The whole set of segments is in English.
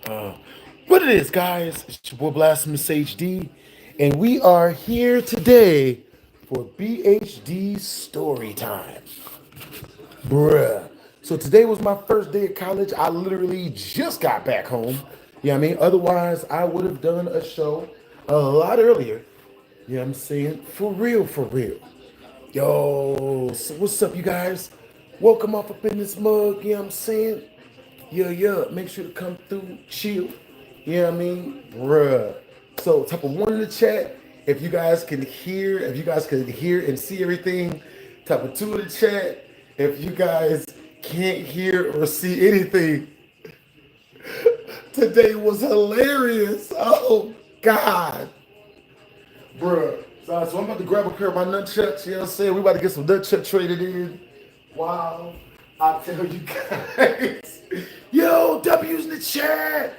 Uh, what it is, guys? It's your boy BlastphamousHD, and we are here today for BHD story time, bruh. So today was my first day of college. I literally just got back home. You know what I mean? Otherwise, I would have done a show a lot earlier. You know what I'm saying? For real, for real. Yo, so what's up, you guys? Welcome up in this mug, you know what I'm saying? Yeah, make sure to come through, chill. You know what I mean? Bruh. So type of one in the chat. If you guys can hear and see everything. Type of two in the chat. If you guys can't hear or see anything. Today was hilarious. Oh God. Bruh. So I'm about to grab a pair of my nunchucks, you know what I'm saying? We about to get some nunchuck traded in. Wow. I tell you guys. Yo, W's in the chat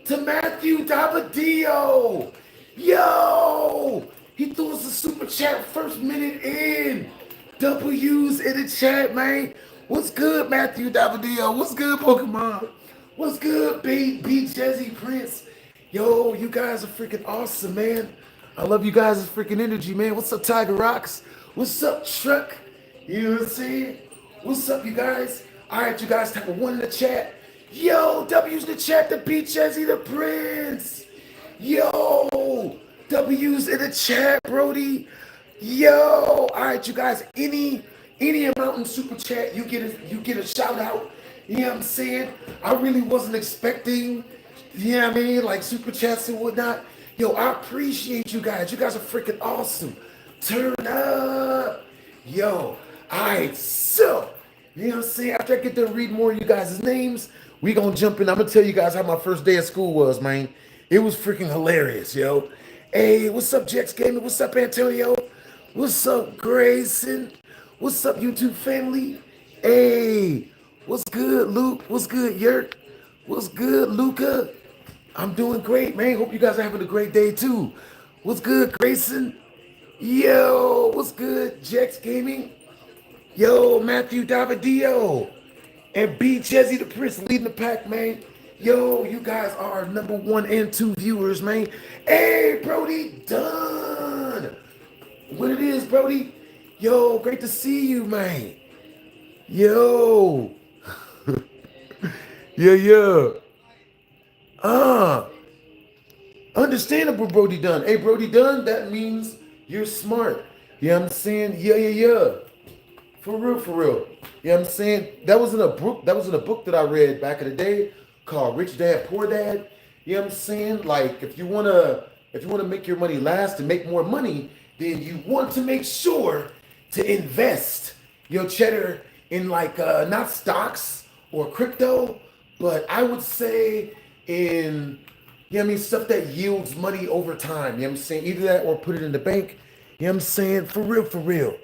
to Matthew Davidio. Yo, he threw us a super chat first minute in. W's in the chat, man. What's good, Matthew Davidio? What's good, Pokemon? What's good, B Jazzy Prince? Yo, you guys are freaking awesome, man. I love you guys' freaking energy, man. What's up, Tiger Rocks? What's up, Truck? You know what I'm saying? What's up, you guys? All right, you guys, type of one in the chat. Yo, W's in the chat to beat Jazzy the Prince. Yo, W's in the chat, Brody. Yo, all right, you guys. Any amount in super chat, you get a shout out. You know what I'm saying? I really wasn't expecting. You know what I mean? Like super chats and whatnot. Yo, I appreciate you guys. You guys are freaking awesome. Turn up. Yo, all right, so, you know what I'm saying? After I get to read more of you guys' names, we gonna jump in. I'm gonna tell you guys how my first day of school was, man. It was freaking hilarious, yo. Hey, what's up, Jex Gaming? What's up, Antonio? What's up, Grayson? What's up, YouTube family? Hey, what's good, Luke? What's good, Yerk? What's good, Luca? I'm doing great, man. Hope you guys are having a great day, too. What's good, Grayson? Yo, what's good, Jex Gaming? Yo, Matthew Davidio and B. Jazzy the Prince leading the pack, man. Yo, you guys are our number 1 and 2 viewers, man. Hey, Brody Dunn. What it is, Brody? Yo, great to see you, man. Yo. Yeah. Uh, Understandable, Brody Dunn. Hey, Brody Dunn, that means you're smart. You know what I'm saying? Yeah. For real, for real. You know what I'm saying? That was in a book that I read back in the day called Rich Dad Poor Dad. You know what I'm saying? Like if you wanna make your money last and make more money, then you want to make sure to invest your cheddar in like not stocks or crypto, but I would say in you know what I mean, stuff that yields money over time. You know what I'm saying? Either that or put it in the bank. You know what I'm saying? For real, for real.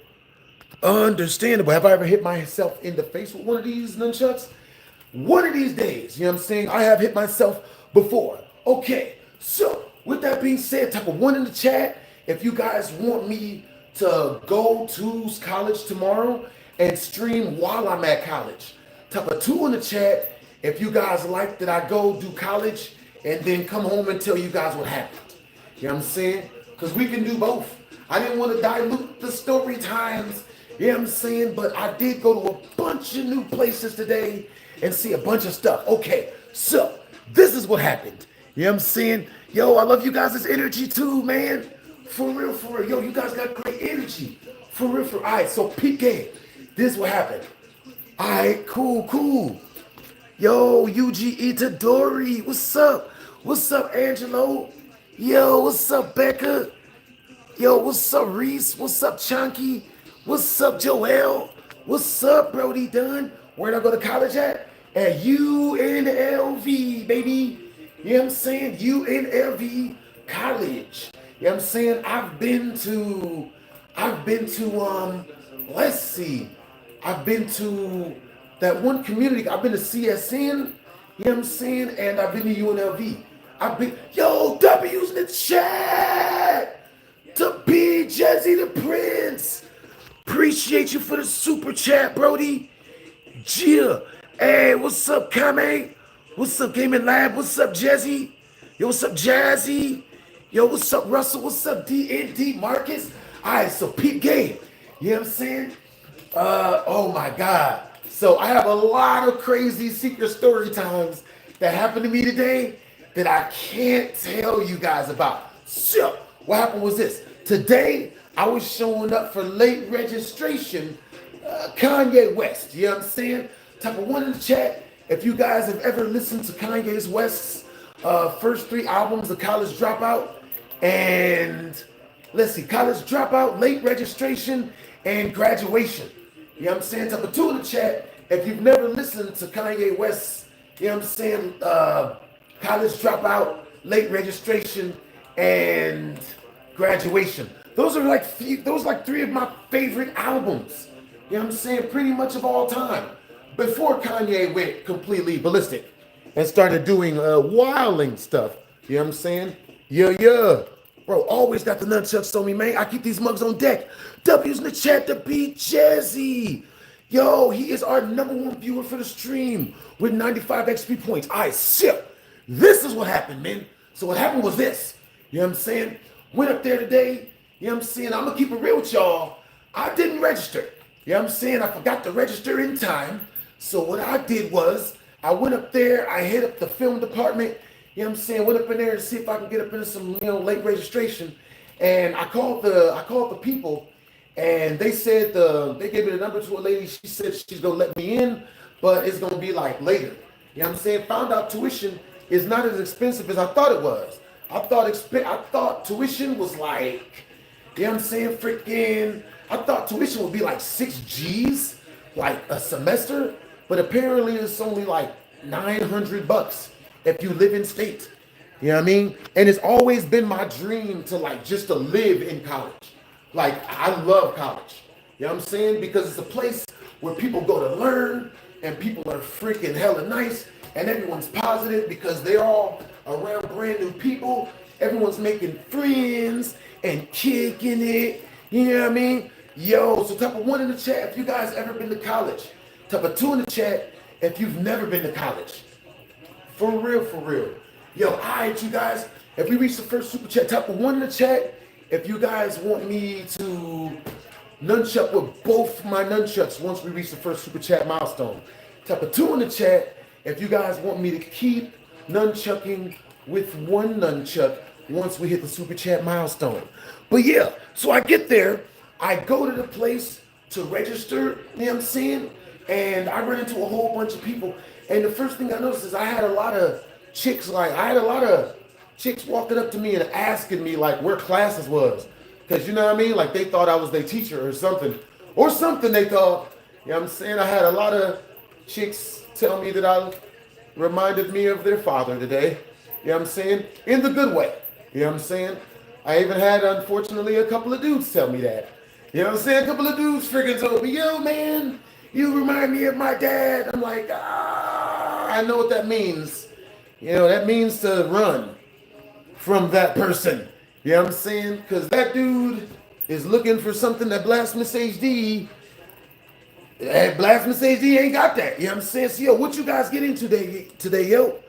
Understandable. Have I ever hit myself in the face with one of these nunchucks? One of these days, you know what I'm saying? I have hit myself before. Okay, so with that being said, type of one in the chat. If you guys want me to go to college tomorrow and stream while I'm at college, type of two in the chat. If you guys like that I go do college and then come home and tell you guys what happened. You know what I'm saying? Because we can do both. I didn't want to dilute the story times. You know what I'm saying? But I did go to a bunch of new places today and see a bunch of stuff. Okay, so this is what happened. You know what I'm saying? Yo, I love you guys' energy too, man. For real, for real. Yo, you guys got great energy. For real, for real. All right, so peep game. This is what happened. All right, cool. Yo, UG Itadori. What's up? What's up, Angelo? Yo, what's up, Becca? Yo, what's up, Reese? What's up, Chunky? What's up, Joel? What's up, Brody Dunn? Where'd I go to college at? At UNLV, baby. You know what I'm saying? UNLV College. You know what I'm saying? I've been to, let's see. I've been to that one community. I've been to CSN, you know what I'm saying? And I've been to UNLV. Yo, W's in the chat to be Jazzy the Prince. Appreciate you for the super chat, Brody. Gia. Hey, what's up, Kame? What's up, Gaming Lab? What's up, Jazzy? Yo, what's up, Jazzy? Yo, what's up, Russell? What's up, DND Marcus? All right, so peep game. You know what I'm saying? Oh my God. So I have a lot of crazy secret story times that happened to me today that I can't tell you guys about. So what happened was this. Today, I was showing up for late registration, Kanye West. You know what I'm saying? Type of one in the chat. If you guys have ever listened to Kanye West's first 3 albums, The College Dropout, and let's see, College Dropout, Late Registration, and Graduation. You know what I'm saying? Type of 2 in the chat. If you've never listened to Kanye West's, you know what I'm saying, College Dropout, Late Registration, and Graduation. Those are like 3 of my favorite albums. You know what I'm saying? Pretty much of all time. Before Kanye went completely ballistic and started doing wilding stuff. You know what I'm saying? Yeah. Bro, always got the nunchucks on me, man. I keep these mugs on deck. W's in the chat to beat Jazzy. Yo, he is our #1 viewer for the stream with 95 XP points. I sip. This is what happened, man. So what happened was this. You know what I'm saying? Went up there today. You know what I'm saying? I'm going to keep it real with y'all. I didn't register. You know what I'm saying? I forgot to register in time. So what I did was, I went up there, I hit up the film department, you know what I'm saying, went up in there to see if I can get up into some, late registration. And I called the people, and they said, they gave me the number to a lady. She said she's gonna let me in, but it's gonna be like later. You know what I'm saying? Found out tuition is not as expensive as I thought it was. I thought tuition was like, you know what I'm saying, I thought tuition would be like 6 G's, like a semester. But apparently it's only like $900 if you live in state. You know what I mean? And it's always been my dream to live in college. Like, I love college. You know what I'm saying? Because it's a place where people go to learn, and people are freaking hella nice, and everyone's positive because they're all around brand new people. Everyone's making friends and kicking it. You know what I mean? Yo, so type of 1 in the chat if you guys ever been to college. Type of 2 in the chat if you've never been to college. For real. Yo, all right, you guys. If we reach the first super chat, type of 1 in the chat if you guys want me to nunchuck with both my nunchucks once we reach the first super chat milestone. Type of 2 in the chat if you guys want me to keep nunchucking with 1 nunchuck once we hit the super chat milestone. But yeah, so I get there. I go to the place to register, you know what I'm saying? And I run into a whole bunch of people. And the first thing I noticed is I had a lot of chicks walking up to me and asking me like where classes was. Because you know what I mean? Like they thought I was their teacher or something. Or something they thought. You know what I'm saying? I had a lot of chicks tell me that I reminded me of their father today. You know what I'm saying? In the good way. You know what I'm saying? I even had, unfortunately, a couple of dudes tell me that. You know what I'm saying? A couple of dudes freaking told me, yo, man, you remind me of my dad. I'm like, I know what that means. You know, that means to run from that person. You know what I'm saying? Because that dude is looking for something that BlastphamousHD ain't got that. You know what I'm saying? So, yo, what you guys get into today, yo?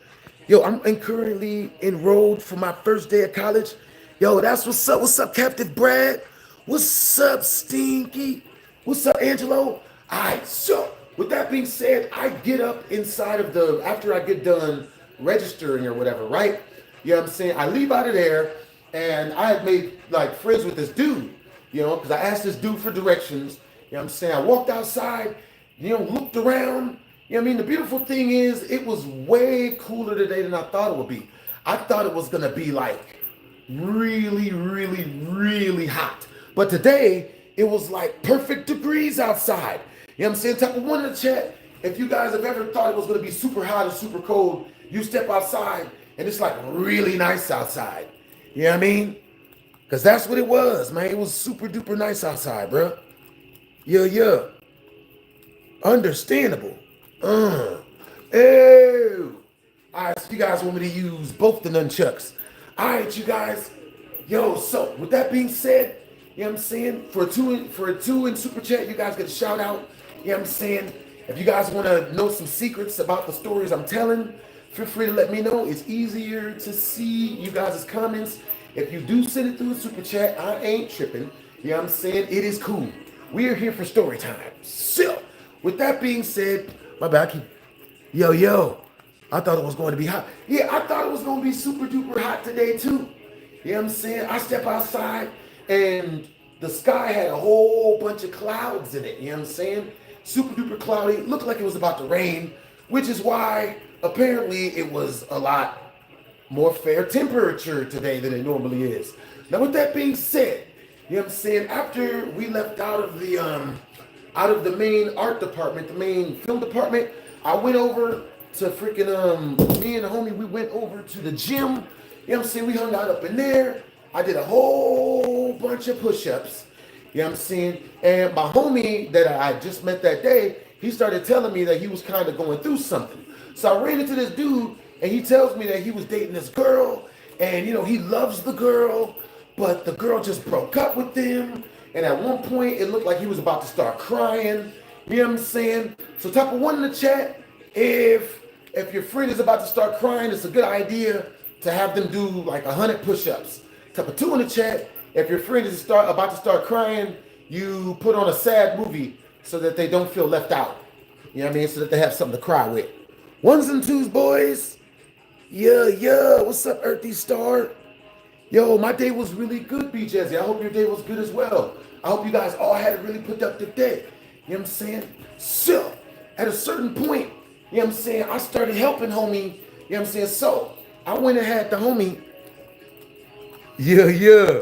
Yo, I'm currently enrolled for my first day of college. Yo, that's what's up. What's up, Captain Brad? What's up, Stinky? What's up, Angelo? All right, so with that being said, I get up inside of after I get done registering or whatever, right? You know what I'm saying? I leave out of there, and I had made like friends with this dude, you know, because I asked this dude for directions. You know what I'm saying? I walked outside, you know, looked around. You know what I mean? The beautiful thing is, it was way cooler today than I thought it would be. I thought it was going to be like really, really, really hot. But today, it was like perfect degrees outside. You know what I'm saying? Type of 1 in the chat. If you guys have ever thought it was going to be super hot or super cold, you step outside, and it's like really nice outside. You know what I mean? Because that's what it was, man. It was super duper nice outside, bro. Yeah. Understandable. Oh. All right, so you guys want me to use both the nunchucks. All right, you guys. Yo, so with that being said, you know what I'm saying? For a two in super chat, you guys get a shout out. You know what I'm saying? If you guys want to know some secrets about the stories I'm telling, feel free to let me know. It's easier to see you guys' comments. If you do send it through a super chat, I ain't tripping. You know what I'm saying? It is cool. We are here for story time. So, with that being said, my back. Yo, I thought it was going to be hot. Yeah, I thought it was going to be super duper hot today too. You know what I'm saying? I step outside and the sky had a whole bunch of clouds in it. You know what I'm saying? Super duper cloudy. Looked like it was about to rain, which is why apparently it was a lot more fair temperature today than it normally is. Now, with that being said, you know what I'm saying? After we left out of the main art department, the main film department, I went over to freaking me and the homie, we went over to the gym. You know what I'm saying? We hung out up in there. I did a whole bunch of push-ups. You know what I'm saying? And my homie that I just met that day, he started telling me that he was kind of going through something. So I ran into this dude and he tells me that he was dating this girl and, you know, he loves the girl, but the girl just broke up with him. And at one point, it looked like he was about to start crying. You know what I'm saying? So type of one in the chat, if your friend is about to start crying, it's a good idea to have them do like 100 push-ups. Type of two in the chat, if your friend is about to start crying, you put on a sad movie so that they don't feel left out. You know what I mean? So that they have something to cry with. Ones and twos, boys. Yeah. What's up, Earthy Star? Yo, my day was really good, B Jazzy. I hope your day was good as well. I hope you guys all had a really productive day. You know what I'm saying? So, at a certain point, you know what I'm saying, I started helping homie. You know what I'm saying? So, I went and had the homie. Yeah.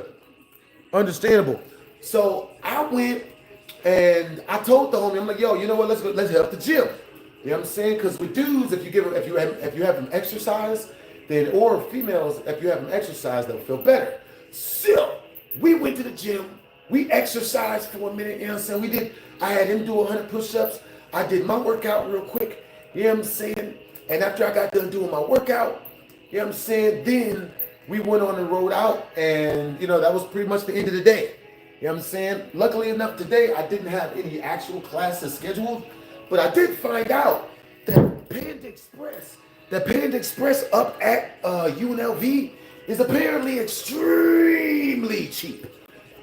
Understandable. So, I went and I told the homie, I'm like, yo, you know what? Let's hit up the gym. You know what I'm saying? Because with dudes, if you have them exercise, then or females, if you have them exercise, they'll feel better. So we went to the gym. We exercised for a minute. You know what I'm saying? I had him do 100 push-ups. I did my workout real quick. You know what I'm saying? And after I got done doing my workout, you know what I'm saying? Then we went on and rode out, and you know that was pretty much the end of the day. You know what I'm saying? Luckily enough, today I didn't have any actual classes scheduled. But I did find out that Panda Express up at UNLV is apparently extremely cheap.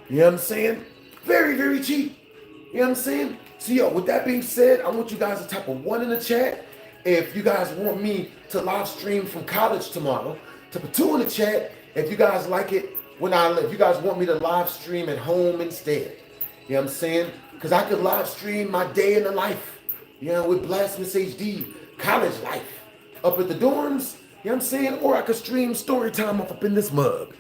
You know what I'm saying? Very, very cheap. You know what I'm saying? So, yo, with that being said, I want you guys to type a 1 in the chat if you guys want me to live stream from college tomorrow. Type a 2 in the chat if you guys like it if you guys want me to live stream at home instead. You know what I'm saying? Because I could live stream my day in the life. You know, with BlastphamousHD, college life. Up at the dorms, you know what I'm saying? Or I could stream story time up in this mug.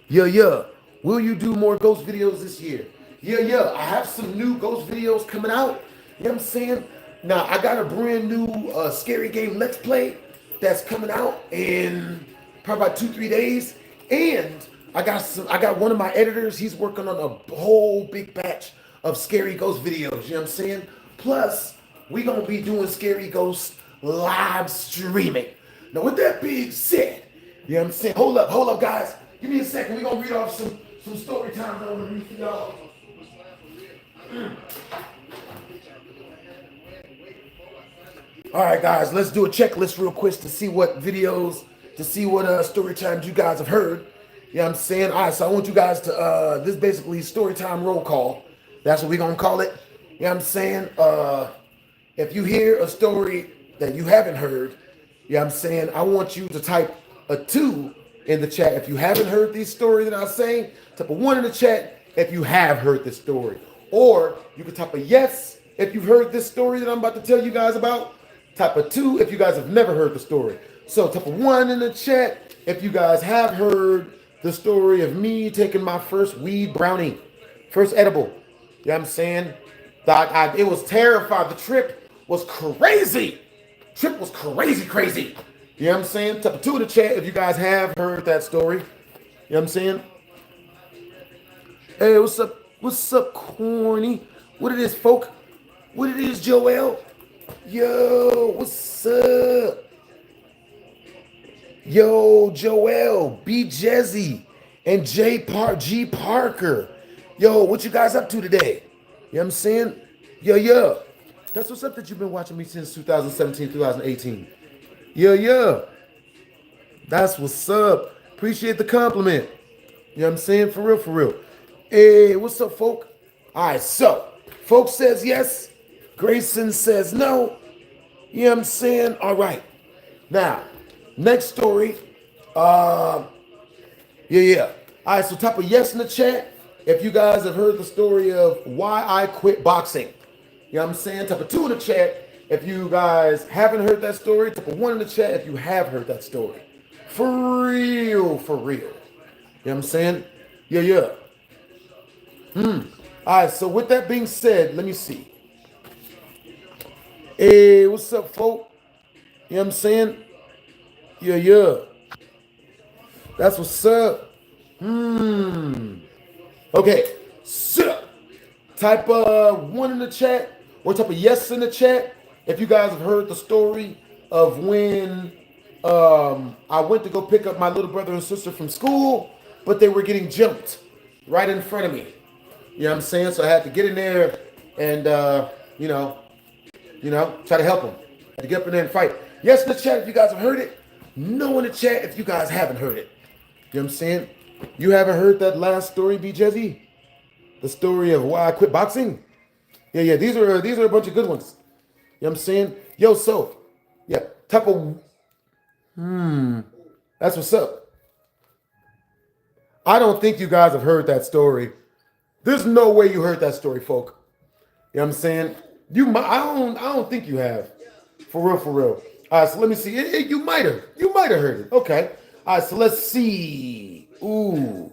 Yeah. Will you do more ghost videos this year? Yeah. I have some new ghost videos coming out. You know what I'm saying? Now, I got a brand new scary game Let's Play that's coming out in probably about 2-3 days. And I got one of my editors, he's working on a whole big batch of scary ghost videos. You know what I'm saying? Plus, we're going to be doing Scary Ghosts live streaming. Now, with that being said, you know what I'm saying? Hold up, guys. Give me a second. We're going to read off some story time that I'm going to read for y'all. All right, guys, let's do a checklist real quick to see what story times you guys have heard. You know what I'm saying? All right, so I want you guys to, this is basically story time roll call. That's what we're going to call it. You know what I'm saying? If you hear a story that you haven't heard, you know what I'm saying, I want you to type a 2 in the chat. If you haven't heard this story that I'm saying, type a 1 in the chat if you have heard this story. Or you can type a yes if you've heard this story that I'm about to tell you guys about. Type a 2 if you guys have never heard the story. So type a 1 in the chat if you guys have heard the story of me taking my first weed brownie. First edible. You know what I'm saying? It was terrifying. The trip was crazy. Trip was crazy. You know what I'm saying? Type a 2 in the chat if you guys have heard that story. You know what I'm saying? Hey, what's up? What's up, corny? What it is, folk? What it is, Joel? Yo, what's up? Yo, Joel, B Jezzy, and G Parker. Yo, what you guys up to today? You know what I'm saying? Yeah. That's what's up that you've been watching me since 2017, 2018. Yeah. That's what's up. Appreciate the compliment. You know what I'm saying? For real, for real. Hey, what's up, folk? All right, so, folk says yes. Grayson says no. You know what I'm saying? All right. Now, next story. Yeah. All right, so type of yes in the chat if you guys have heard the story of why I quit boxing. You know what I'm saying? Type of 2 in the chat if you guys haven't heard that story. Type of 1 in the chat if you have heard that story. For real, for real. You know what I'm saying? Yeah. All right, so with that being said, let me see. Hey, what's up, folk? You know what I'm saying? Yeah. That's what's up. Okay, so type 1 in the chat or type of yes in the chat if you guys have heard the story of when I went to go pick up my little brother and sister from school, but they were getting jumped right in front of me. You know what I'm saying? So I had to get in there and, try to help them. Had to get up in there and fight. Yes in the chat if you guys have heard it. No in the chat if you guys haven't heard it. You know what I'm saying? You haven't heard that last story, B. Jezzy? The story of why I quit boxing? Yeah. These are a bunch of good ones. You know what I'm saying? Yo, so, yeah, type of, that's what's up. I don't think you guys have heard that story. There's no way you heard that story, folk. You know what I'm saying? You might. I don't think you have. For real. All right, so let me see. You might have. You might have heard it. Okay. All right, so let's see. Ooh.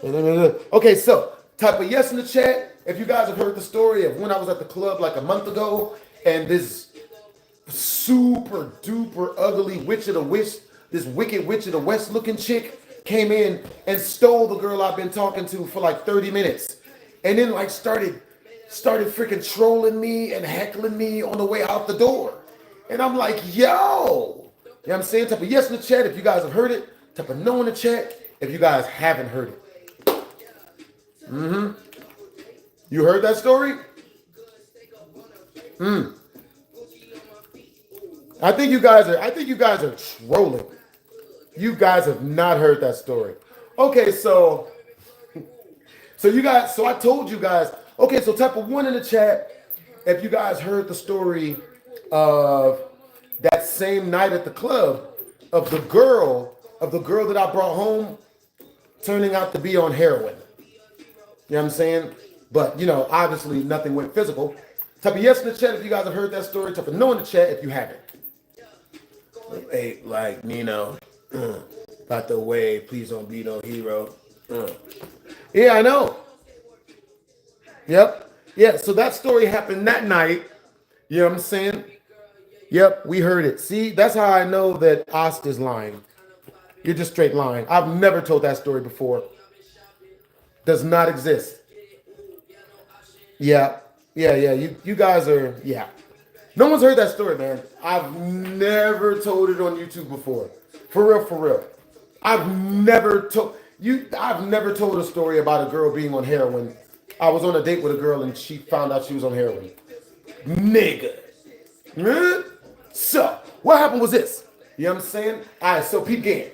Okay, so type a yes in the chat if you guys have heard the story of when I was at the club like a month ago and this super duper ugly witch of the west, this wicked witch of the west looking chick came in and stole the girl I've been talking to for like 30 minutes. And then like started freaking trolling me and heckling me on the way out the door. And I'm like, yo. You know what I'm saying? Type of yes in the chat if you guys have heard it. Type of no in the chat if you guys haven't heard it. You heard that story? I think you guys are trolling. You guys have not heard that story. Okay, so I told you guys. Okay, so type of 1 in the chat if you guys heard the story of that same night at the club of the girl that I brought home turning out to be on heroin. You know what I'm saying? But, obviously nothing went physical. Type of yes in the chat if you guys have heard that story. Type of no in the chat if you haven't. Hey, like, Nino. By the way, please don't be no hero. Yeah, I know. Yep. Yeah, so that story happened that night. You know what I'm saying? Yep, we heard it. See, that's how I know that Osta's lying. You're just straight lying. I've never told that story before. Does not exist. Yeah. You guys are, yeah. No one's heard that story, man. I've never told it on YouTube before. For real. I've never told a story about a girl being on heroin. I was on a date with a girl and she found out she was on heroin. Nigga. So, what happened was this. You know what I'm saying? All right, so peep game.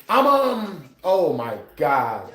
Oh my God.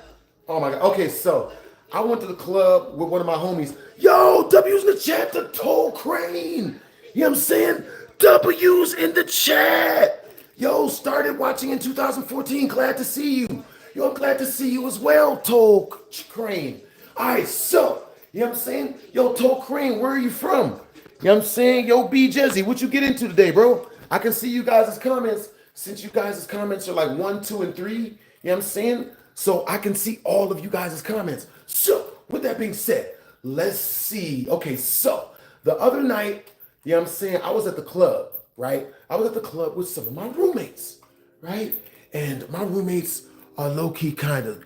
Okay, so I went to the club with one of my homies. Yo, W's in the chat to Toll Crane. You know what I'm saying? W's in the chat. Yo, started watching in 2014. Glad to see you. Yo, I'm glad to see you as well, Toll Crane. All right, so, you know what I'm saying? Yo, Toll Crane, where are you from? You know what I'm saying? Yo, B Jezzy, what you get into today, bro? I can see you guys' comments. Since you guys' comments are like 1, 2, and 3, you know what I'm saying? So I can see all of you guys' comments. So, with that being said, let's see. Okay, so the other night, you know what I'm saying? I was at the club, right? I was at the club with some of my roommates, right? And my roommates are low-key kind of,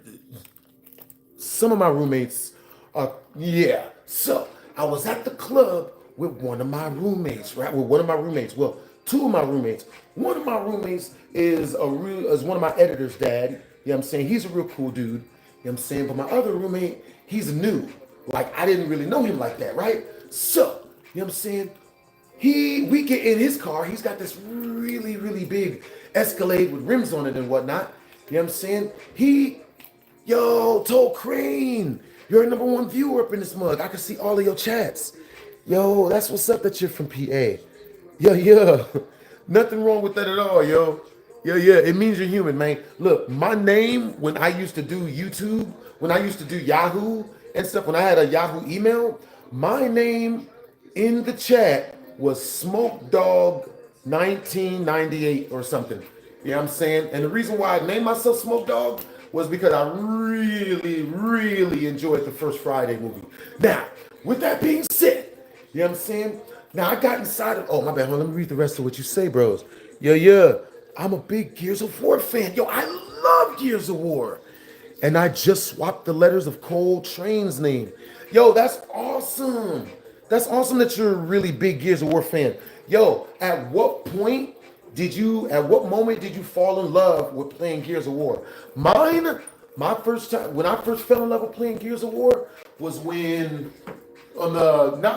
some of my roommates are, yeah. So I was at the club with one of my roommates, right? Well, 2 of my roommates. One of my roommates is one of my editor's dad. You know what I'm saying? He's a real cool dude. You know what I'm saying? But my other roommate, he's new. Like, I didn't really know him like that, right? So, you know what I'm saying? We get in his car. He's got this really, really big Escalade with rims on it and whatnot. You know what I'm saying? Yo, Toe Crane, you're a #1 viewer up in this mug. I can see all of your chats. Yo, that's what's up that you're from PA. Yeah. Nothing wrong with that at all, yo. Yeah. It means you're human, man. Look, my name when I used to do YouTube, when I used to do Yahoo and stuff, when I had a Yahoo email, my name in the chat was Smoke Dog 1998 or something. You know what I'm saying? And the reason why I named myself Smoke Dog was because I really enjoyed the first Friday movie. Now, with that being said, you know what I'm saying? Now I got inside of, oh my bad, hold on, let me read the rest of what you say, bros. Yeah. I'm a big Gears of War fan. Yo, I love Gears of War. And I just swapped the letters of Cole Train's name. Yo, that's awesome. That's awesome that you're a really big Gears of War fan. Yo, at what moment did you fall in love with playing Gears of War? My first time, when I first fell in love with playing Gears of War was when, on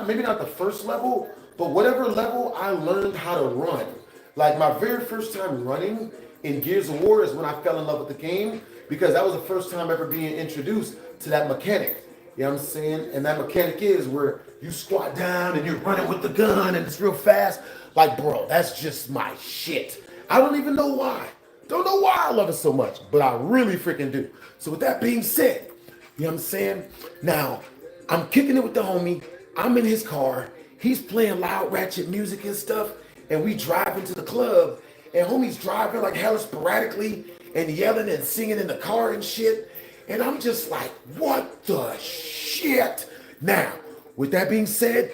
maybe not the first level, but whatever level I learned how to run. Like my very first time running in Gears of War is when I fell in love with the game, because that was the first time ever being introduced to that mechanic. You know what I'm saying? And that mechanic is where you squat down and you're running with the gun and it's real fast. Like, bro, that's just my shit. I don't even know why. Don't know why I love it so much, but I really freaking do. So with that being said, you know what I'm saying? Now, I'm kicking it with the homie. I'm in his car. He's playing loud ratchet music and stuff. And we drive into the club. And homie's driving like hella sporadically and yelling and singing in the car and shit. And I'm just like, what the shit? Now, with that being said,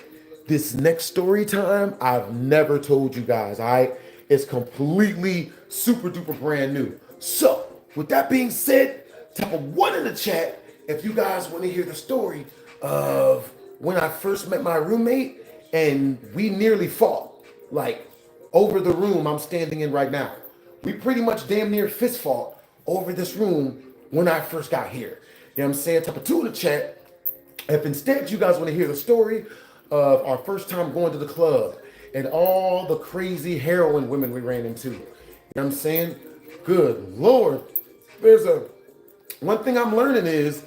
this next story time, I've never told you guys, all right? It's completely super duper brand new. So, with that being said, type a 1 in the chat if you guys want to hear the story of when I first met my roommate and we nearly fought, like over the room I'm standing in right now. We pretty much damn near fist fought over this room when I first got here. You know what I'm saying? Type a 2 in the chat if instead you guys want to hear the story of our first time going to the club and all the crazy heroin women we ran into. You know what I'm saying? Good Lord. One thing I'm learning is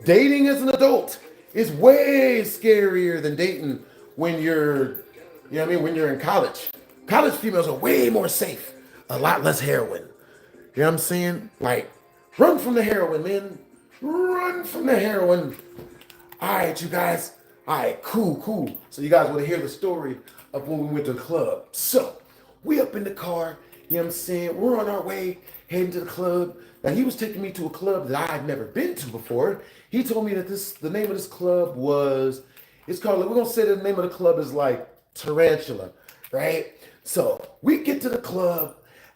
dating as an adult is way scarier than dating when you're, you know what I mean, when you're in college. College females are way more safe, a lot less heroin. You know what I'm saying? Like, run from the heroin, man. Run from the heroin. All right, you guys. All right, cool. So you guys want to hear the story of when we went to the club. So we up in the car, you know what I'm saying? We're on our way, heading to the club. Now he was taking me to a club that I had never been to before. He told me that the name of this club was, it's called, we're going to say the name of the club is like Tarantula, right? So we get to the club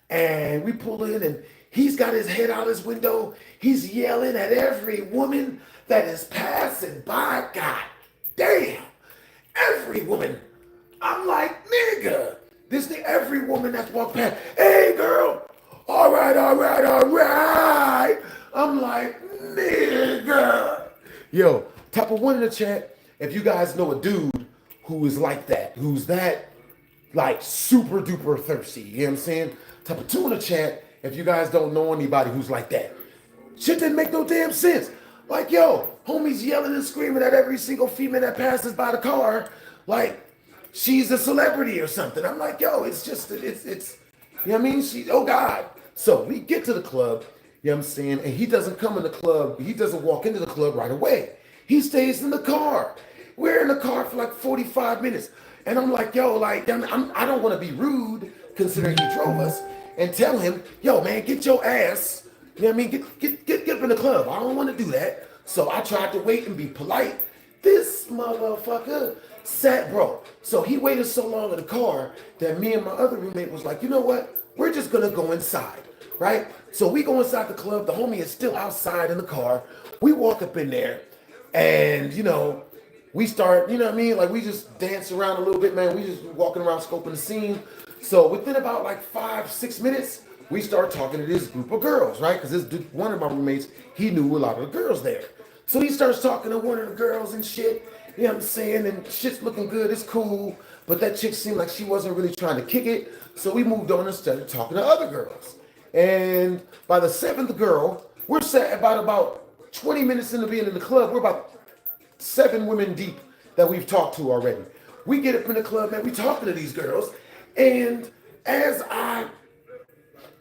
and we pull in and he's got his head out his window. He's yelling at every woman that is passing by. God damn, every woman. I'm like, nigga, every woman that's walked past, hey girl, all right. I'm like, nigga. Yo, type a 1 in the chat if you guys know a dude who is like that, who's that like super duper thirsty. You know what I'm saying? Type a 2 in the chat if you guys don't know anybody who's like that. Shit didn't make no damn sense. Like, yo, homie's yelling and screaming at every single female that passes by the car like she's a celebrity or something. I'm like, yo, it's you know what I mean? Oh God. So we get to the club, you know what I'm saying? And he doesn't come in the club. He doesn't walk into the club right away. He stays in the car. We're in the car for like 45 minutes. And I'm like, yo, like, I don't want to be rude considering he drove us and tell him, yo, man, get your ass. You know what I mean? Get up in the club. I don't want to do that. So I tried to wait and be polite. This motherfucker sat, bro. So he waited so long in the car that me and my other roommate was like, you know what? We're just going to go inside, right? So we go inside the club. The homie is still outside in the car. We walk up in there and, you know, we start, you know what I mean? Like we just dance around a little bit, man. We just walking around scoping the scene. So within about like 5-6 minutes, we start talking to this group of girls, right? Because one of my roommates, he knew a lot of the girls there. So he starts talking to one of the girls and shit, you know what I'm saying? And shit's looking good, it's cool. but that chick seemed like she wasn't really trying to kick it. So we moved on and started talking to other girls. And by the 7th girl, we're set about 20 minutes into being in the club. We're about 7 women deep that we've talked to already. We get up in the club, man, we talking to these girls. And now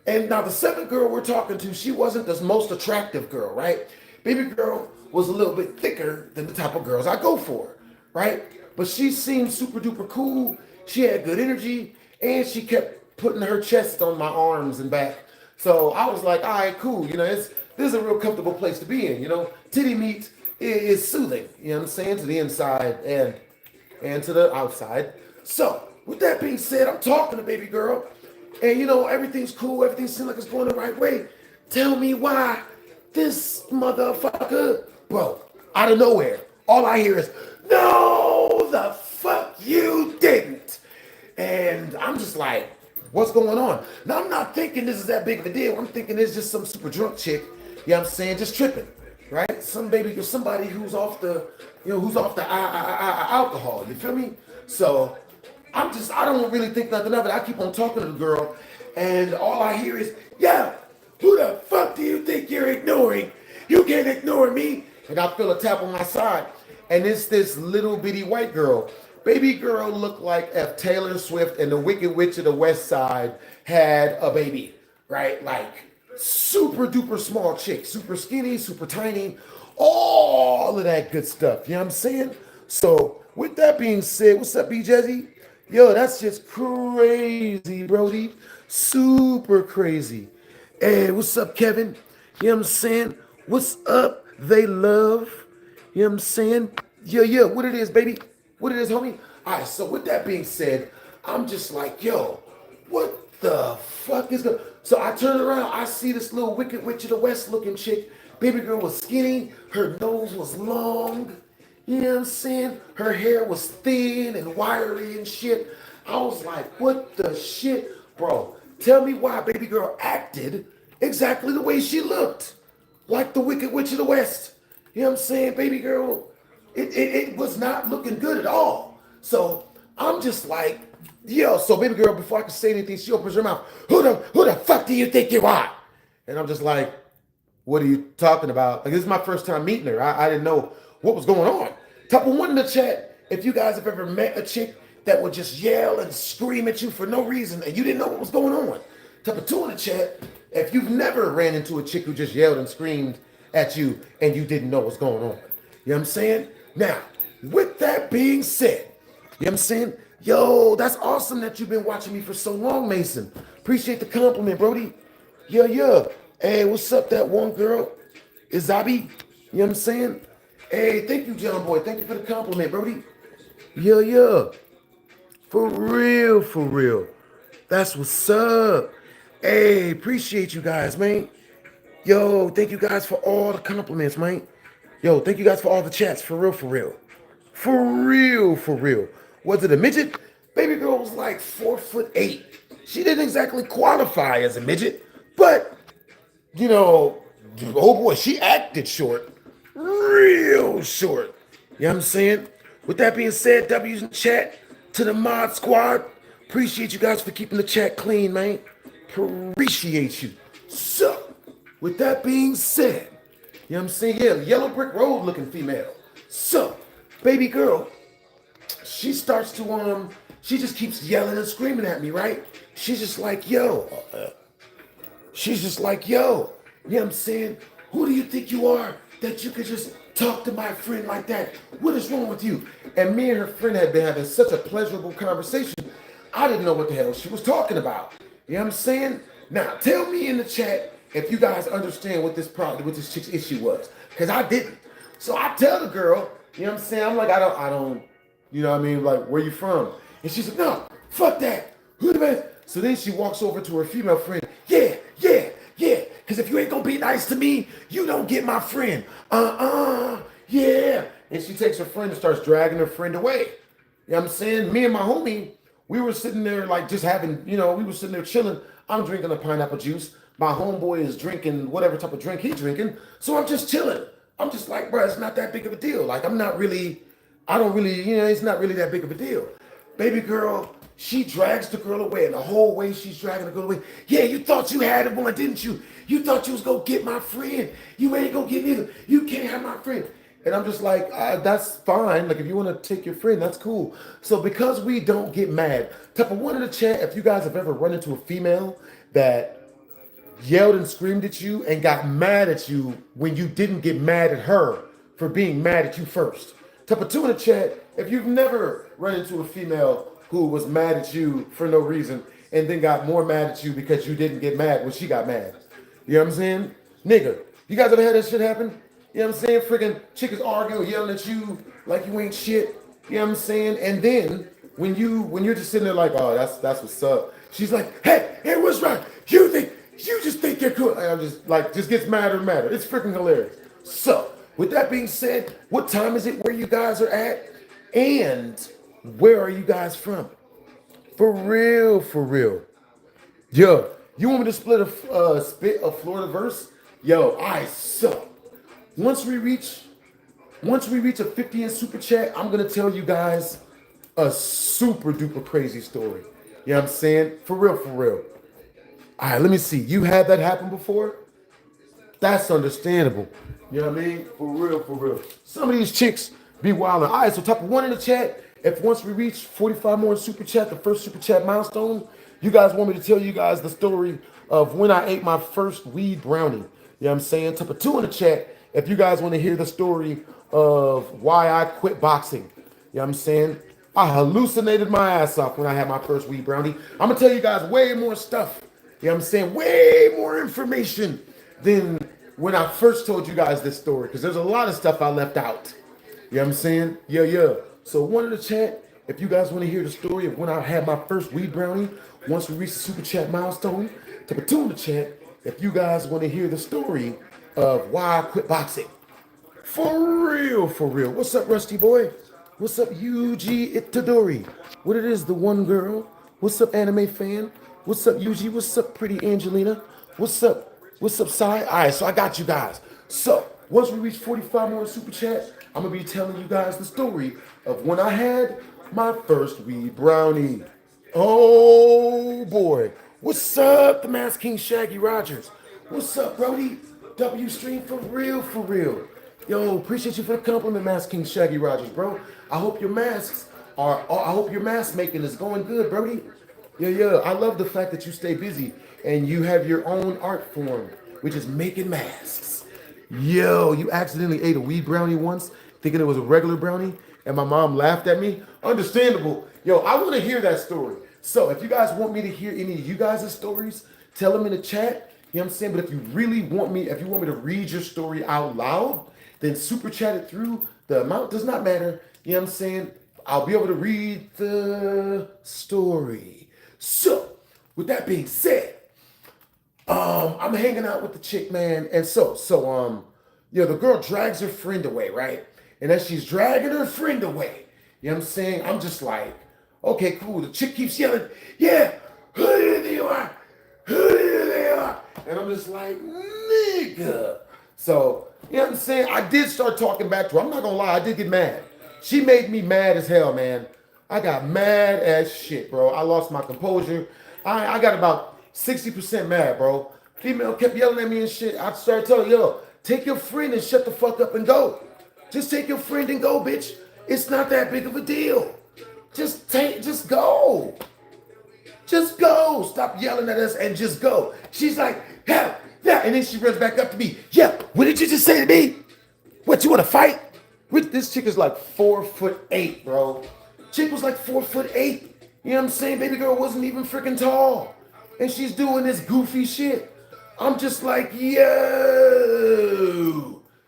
the 7th girl we're talking to, she wasn't the most attractive girl, right? Baby girl was a little bit thicker than the type of girls I go for, right? But she seemed super duper cool. She had good energy, and she kept putting her chest on my arms and back. So I was like, all right, cool. This is a real comfortable place to be in. Titty meat is soothing, you know what I'm saying, to the inside and to the outside. So with that being said, I'm talking to baby girl, and everything's cool. Everything seems like it's going the right way. Tell me why this motherfucker, bro, out of nowhere, all I hear is, no, the fuck you didn't. And I'm just like, what's going on? Now, I'm not thinking this is that big of a deal. I'm thinking it's just some super drunk chick, you know what I'm saying, just tripping, right? Somebody who's off the, alcohol, you feel me? So I don't really think nothing of it. I keep on talking to the girl, and all I hear is, yeah, who the fuck do you think you're ignoring? You can't ignore me. And I feel a tap on my side, and it's this little bitty white girl. Baby girl looked like if Taylor Swift and the Wicked Witch of the West Side had a baby, right? Like super duper small chick, super skinny, super tiny, all of that good stuff. You know what I'm saying? So with that being said, what's up, B Jazzy? Yo, that's just crazy, Brody. Super crazy. Hey, what's up, Kevin? You know what I'm saying? What's up, they love? You know what I'm saying? Yeah, what it is, baby? What it is, homie? All right, so with that being said, I'm just like, yo, what the fuck is going on? So I turn around, I see this little Wicked Witch of the West looking chick. Baby girl was skinny, her nose was long, you know what I'm saying? Her hair was thin and wiry and shit. I was like, what the shit? Bro, tell me why baby girl acted exactly the way she looked. Like the Wicked Witch of the West. You know what I'm saying? Baby girl, it was not looking good at all. So I'm just like, yo, so baby girl, before I can say anything, she opens her mouth. Who the fuck do you think you are? And I'm just like, what are you talking about? Like, this is my first time meeting her. I didn't know what was going on. Type of 1 in the chat, if you guys have ever met a chick that would just yell and scream at you for no reason and you didn't know what was going on. Type of 2 in the chat, if you've never ran into a chick who just yelled and screamed at you and you didn't know what's going on. You know what I'm saying? Now, with that being said, you know what I'm saying? Yo, that's awesome that you've been watching me for so long, Mason. Appreciate the compliment, Brody. Yeah. Hey, what's up, that one girl? Izabi? You know what I'm saying? Hey, thank you, John Boy. Thank you for the compliment, Brody. Yeah. For real. That's what's up. Hey, appreciate you guys, man. Yo, thank you guys for all the compliments, man. Yo, thank you guys for all the chats, for real. For real. Was it a midget? Baby girl was like 4'8". She didn't exactly qualify as a midget, but, oh boy, she acted short. Real short. You know what I'm saying? With that being said, W's in chat to the mod squad. Appreciate you guys for keeping the chat clean, man. Appreciate you. So, with that being said, you know what I'm saying? Yeah, yellow brick road looking female. So, baby girl, she starts to, she just keeps yelling and screaming at me, right? She's just like, yo. You know what I'm saying? Who do you think you are that you could just talk to my friend like that? What is wrong with you? And me and her friend had been having such a pleasurable conversation, I didn't know what the hell she was talking about. You know what I'm saying? Now, tell me in the chat if you guys understand what this chick's issue was, because I didn't. So I tell the girl, you know what I'm saying? I'm like, I don't, you know what I mean? Like, where you from? And she's like, no, fuck that. Who the best? So then she walks over to her female friend. Yeah. Because if you ain't gonna be nice to me, you don't get my friend. Yeah. And she takes her friend and starts dragging her friend away. You know what I'm saying? Me and my homie, we were sitting there like just having, we were sitting there chilling. I'm drinking a pineapple juice. My homeboy is drinking whatever type of drink he's drinking. So I'm just chilling. I'm just like, bro, it's not that big of a deal. Like, it's not really that big of a deal. baby girl, she drags the girl away, and the whole way she's dragging the girl away. Yeah, you thought you had one, didn't you? You thought you was gonna get my friend. You ain't gonna get neither. You can't have my friend. And I'm just like, that's fine. Like, if you want to take your friend, that's cool. So because we don't get mad, type of one in the chat if you guys have ever run into a female that yelled and screamed at you and got mad at you when you didn't get mad at her for being mad at you first. Type of two in the chat if you've never run into a female who was mad at you for no reason and then got more mad at you because you didn't get mad when she got mad. You know what I'm saying? Nigga, you guys ever had that shit happen? You know what I'm saying? Freaking chickens arguing, yelling at you like you ain't shit. You know what I'm saying? And then when you're just sitting there like, oh, that's what's up. She's like, hey, what's right? You just think you're cool. And I'm just gets madder and madder. It's freaking hilarious. So, with that being said, what time is it where you guys are at? And where are you guys from? For real, for real. Yo, you want me to spit a Florida verse? Yo, I suck. Once we reach a 50 in super chat, I'm gonna tell you guys a super duper crazy story. You know what I'm saying? For real, for real. All right, let me see. You had that happen before? That's understandable. You know what I mean? For real, for real. Some of these chicks be wilding. All right, so type of one in the chat. If once we reach 45 more in super chat, the first super chat milestone, you guys want me to tell you guys the story of when I ate my first weed brownie. You know what I'm saying? Type of two in the chat if you guys want to hear the story of why I quit boxing. You know what I'm saying? I hallucinated my ass off when I had my first weed brownie. I'm going to tell you guys way more stuff. You know what I'm saying? Way more information than when I first told you guys this story, because there's a lot of stuff I left out. You know what I'm saying? Yeah. So one in the chat, if you guys want to hear the story of when I had my first weed brownie, once we reach the super chat milestone, type of two in the chat, if you guys want to hear the story of why I quit boxing. For real, for real. What's up, Rusty Boy? What's up, UG Itadori? What it is, the one girl? What's up, anime fan? What's up, UG? What's up, pretty Angelina? What's up? What's up, Sai? All right, so I got you guys. So once we reach 45 more super chat, I'm gonna be telling you guys the story of when I had my first weed brownie. Oh boy. What's up, the Mass King Shaggy Rogers? What's up, Brody? W Stream for real, for real. Yo, appreciate you for the compliment, Mass King Shaggy Rogers, bro. I hope your mask making is going good, Brody. Yeah. I love the fact that you stay busy and you have your own art form, which is making masks. Yo, you accidentally ate a weed brownie once, thinking it was a regular brownie, and my mom laughed at me. Understandable. Yo, I want to hear that story. So if you guys want me to hear any of you guys' stories, tell them in the chat. You know what I'm saying? But if you really want me, if you want me to read your story out loud, then super chat it through. The amount does not matter. You know what I'm saying? I'll be able to read the story. So, with that being said, I'm hanging out with the chick, man. And the girl drags her friend away, right? And as she's dragging her friend away, you know what I'm saying? I'm just like, okay, cool. The chick keeps yelling, yeah, who do you think you are? Who do you think you are? And I'm just like, nigga. So, you know what I'm saying? I did start talking back to her. I'm not gonna lie, I did get mad. She made me mad as hell, man. I got mad as shit, bro. I lost my composure. I got about 60% mad, bro. Female kept yelling at me and shit. I started telling her, yo, take your friend and shut the fuck up and go. Just take your friend and go, bitch. It's not that big of a deal. Just go. Just go. Stop yelling at us and just go. She's like, yeah. And then she runs back up to me. Yeah, what did you just say to me? What, you want to fight? This chick is like 4'8", bro. Chick was like 4'8". You know what I'm saying? Baby girl wasn't even freaking tall. And she's doing this goofy shit. I'm just like, yo.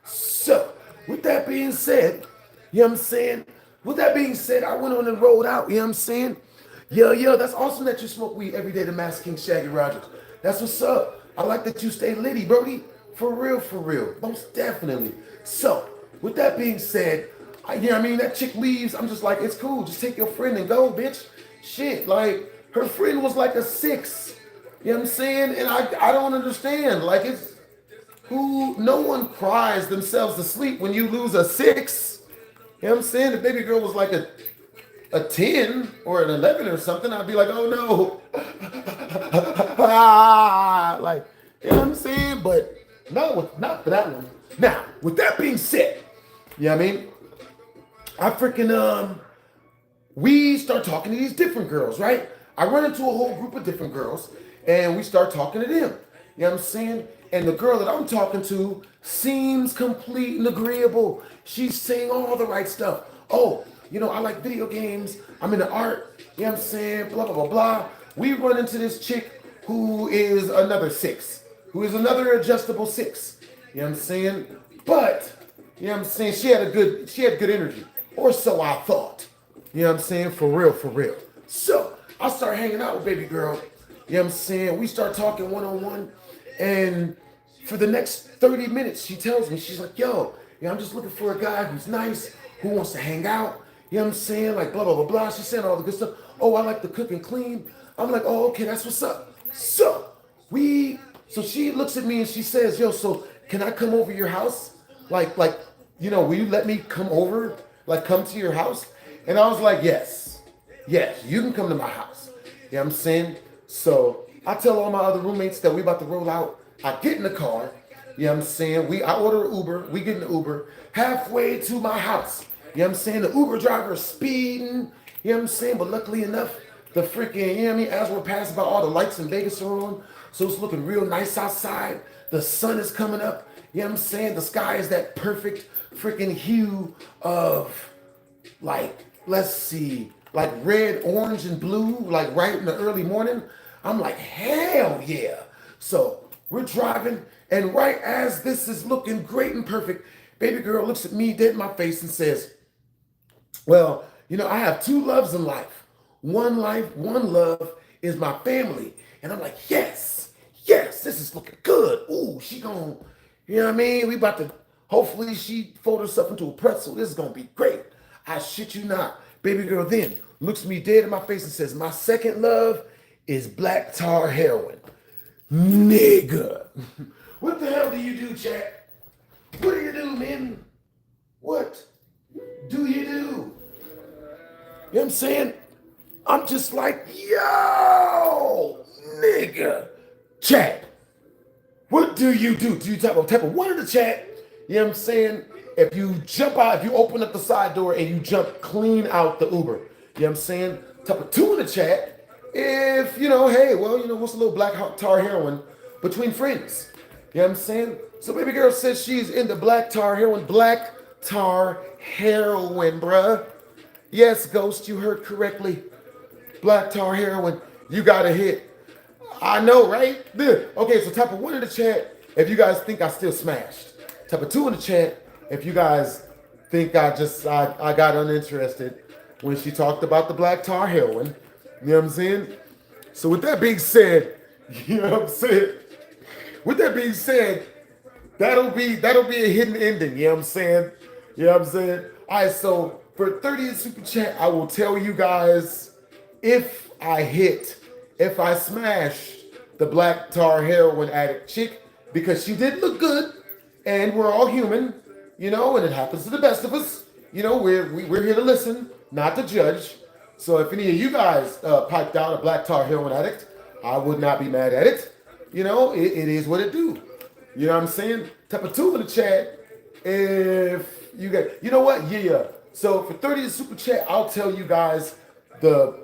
So, with that being said, you know what I'm saying? With that being said, I went on and rolled out, you know what I'm saying? Yo, that's awesome that you smoke weed every day, the Master King Shaggy Rogers. That's what's up. I like that you stay litty, Brody. For real. Most definitely. So, with that being said, you know what I mean? That chick leaves. I'm just like, it's cool. Just take your friend and go, bitch. Shit, like, her friend was like a 6. You know what I'm saying? And I don't understand. Like, no one cries themselves to sleep when you lose a 6. You know what I'm saying? The baby girl was like a a 10 or an 11 or something, I'd be like, oh no. Like, you know what I'm saying? But no, not for that one. Now, with that being said, you know what I mean? I freaking, we start talking to these different girls, right? I run into a whole group of different girls and we start talking to them. You know what I'm saying? And the girl that I'm talking to seems complete and agreeable. She's saying all the right stuff. Oh, you know, I like video games. I'm into art. You know what I'm saying? Blah, blah, blah, blah. We run into this chick who is another 6, who is another adjustable 6. You know what I'm saying? But, you know what I'm saying? She had good energy. Or so I thought. You know what I'm saying? For real, for real. So, I start hanging out with baby girl. You know what I'm saying? We start talking one-on-one. And for the next 30 minutes, she tells me, she's like, yo, I'm just looking for a guy who's nice, who wants to hang out. You know what I'm saying? Like, blah, blah, blah, blah. She's saying all the good stuff. Oh, I like to cook and clean. I'm like, oh, okay, that's what's up. So she looks at me and she says, yo, so can I come over your house? Like, you know, will you let me come over? Like, come to your house? And I was like, yes, you can come to my house. You know what I'm saying? So I tell all my other roommates that we about to roll out. I get in the car. You know what I'm saying? I order an Uber. We get in the Uber. Halfway to my house. You know what I'm saying? The Uber driver is speeding. You know what I'm saying? But luckily enough, the freaking, you know what I mean? As we're passing by, all the lights in Vegas are on. So it's looking real nice outside. The sun is coming up. You know what I'm saying? The sky is that perfect freaking hue of, like, let's see, like red, orange, and blue, like right in the early morning. I'm like, hell yeah. So we're driving, and right as this is looking great and perfect, baby girl looks at me dead in my face and says, well, you know, I have 2 loves in life. One love is my family. And I'm like, yes, this is looking good. Ooh, she gonna, you know what I mean? We about to, hopefully she fold herself into a pretzel. This is gonna be great. I shit you not. Baby girl then looks me dead in my face and says, my second love is black tar heroin. Nigga. What the hell do you do, chat? What do you do, man? What do you do? You know what I'm saying? I'm just like, yo, nigga. Chat, what do you do? Do you type a 1 in the chat? You know what I'm saying? If you jump out, if you open up the side door and you jump clean out the Uber, you know what I'm saying? Type a 2 in the chat if, you know, hey, well, you know, what's a little black tar heroin between friends? You know what I'm saying? So baby girl says she's into black tar heroin, bruh. Yes, Ghost, you heard correctly. Black tar heroin, you got a hit. I know, right? Okay, so type a 1 in the chat if you guys think I still smashed. Type a 2 in the chat if you guys think I got uninterested when she talked about the black tar heroin. You know what I'm saying? So with that being said, you know what I'm saying? With that being said, that'll be a hidden ending, you know what I'm saying? You know what I'm saying? All right, so for 30th super chat, I will tell you guys if I smash the black tar heroin addict chick, because she did look good, and we're all human, you know, and it happens to the best of us. You know, we're here to listen, not to judge. So if any of you guys piped out a black tar heroin addict, I would not be mad at it. You know, it is what it do. You know what I'm saying? Type a 2 in the chat if you get, you know what? Yeah. So for 30 super chat, I'll tell you guys if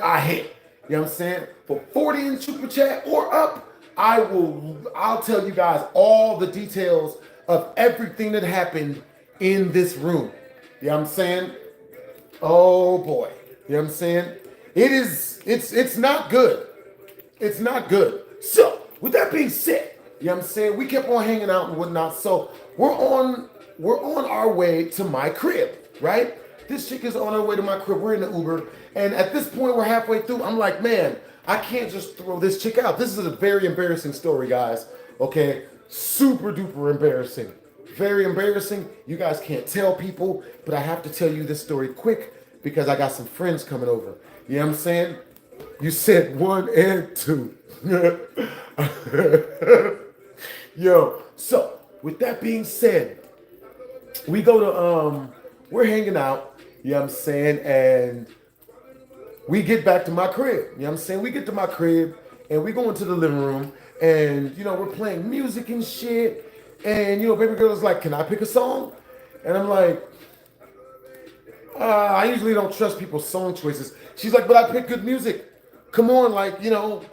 I hit. You know what I'm saying? For 40 in super chat or up, I'll tell you guys all the details of everything that happened in this room. You know what I'm saying? Oh boy. You know what I'm saying? It's not good. It's not good. So, with that being said, you know what I'm saying? We kept on hanging out and whatnot. So, we're on our way to my crib, right? This chick is on her way to my crib. We're in the Uber. And at this point, we're halfway through. I'm like, man, I can't just throw this chick out. This is a very embarrassing story, guys. Okay? Super duper embarrassing. Very embarrassing. You guys can't tell people, but I have to tell you this story quick because I got some friends coming over. You know what I'm saying? You said 1 and 2. Yo, so with that being said, we go to we're hanging out, you You know what I'm saying? And we get back to my crib. You know what I'm saying? We get to my crib and we go into the living room and, we're playing music and shit. And, baby girl is like, can I pick a song? And I'm like, I usually don't trust people's song choices. She's like, but I pick good music. Come on, like,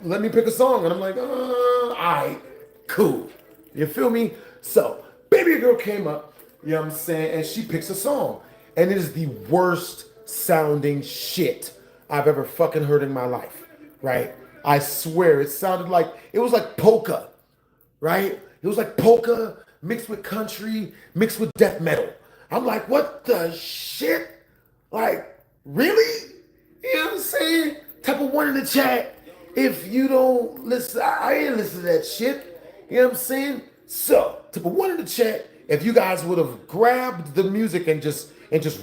let me pick a song. And I'm like, all right, cool. You feel me? So, baby girl came up, you know what I'm saying, and she picks a song. And it is the worst sounding shit I've ever fucking heard in my life, right? I swear, it was like polka, right? It was like polka mixed with country, mixed with death metal. I'm like, what the shit? Like, really? You know what I'm saying? Type of one in the chat. If you don't listen, I ain't listen to that shit. You know what I'm saying? So, type of one in the chat. If you guys would have grabbed the music and just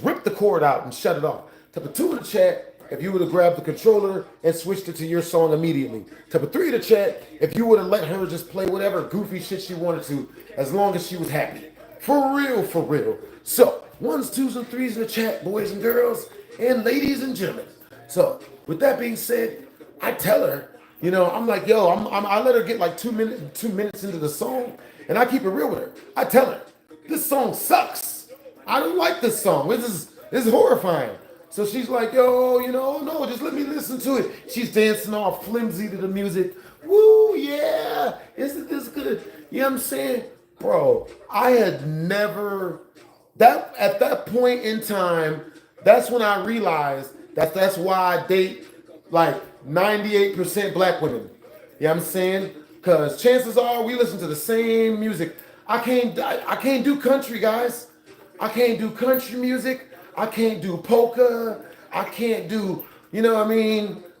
ripped the cord out and shut it off. Type of two in the chat. If you would have grabbed the controller and switched it to your song immediately. Type of three in the chat. If you would have let her just play whatever goofy shit she wanted to, as long as she was happy. For real, for real. So, ones, twos, and threes in the chat, boys and girls, and ladies and gentlemen. So, with that being said, I tell her, I'm like, yo, I let her get like 2 minutes into the song, and I keep it real with her. I tell her, this song sucks. I don't like this song. This is horrifying. So she's like, yo, no, just let me listen to it. She's dancing all flimsy to the music. Woo, yeah, isn't this good? You know what I'm saying? Bro, I had never, at that point in time, that's when I realized that's why I date like 98% black women. You know what I'm saying? Because chances are we listen to the same music. I can't do country, guys. I can't do country music. I can't do polka. I can't do,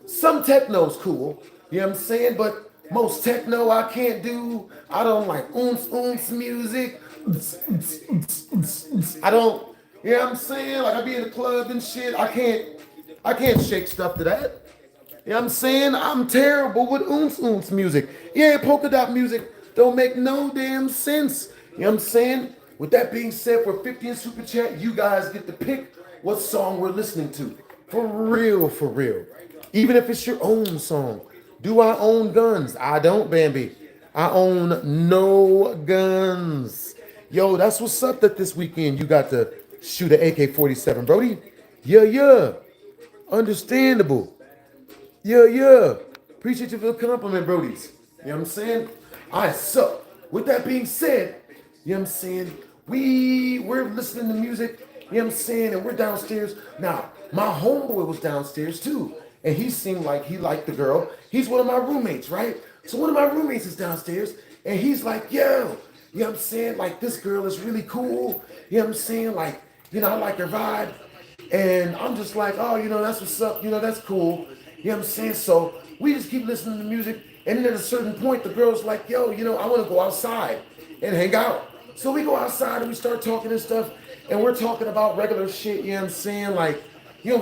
some techno's cool. You know what I'm saying? But most techno I can't do. I don't like oomps music. I don't, you know what I'm saying? Like I be in the club and shit. I can't shake stuff to that. You know what I'm saying? I'm terrible with oomps music. Yeah, polka dot music don't make no damn sense. You know what I'm saying? With that being said, for 50 in Super Chat, you guys get to pick what song we're listening to. For real, for real. Even if it's your own song. Do I own guns? I don't, Bambi. I own no guns. Yo, that's what's up that this weekend you got to shoot an AK-47, Brody. Yeah. Understandable. Yeah. Appreciate you for the compliment, Brodies. You know what I'm saying? All right, so with that being said, you know what I'm saying? We're listening to music, you know what I'm saying? And we're downstairs. Now, my homeboy was downstairs too. And he seemed like he liked the girl. He's one of my roommates, right? So one of my roommates is downstairs and he's like, yo, you know what I'm saying? Like this girl is really cool. You know what I'm saying? Like, I like her vibe. And I'm just like, oh, that's what's up. That's cool. You know what I'm saying? So we just keep listening to music. And then at a certain point, the girl's like, yo, I want to go outside and hang out. So we go outside and we start talking and stuff. And we're talking about regular shit, you know what I'm saying? Like,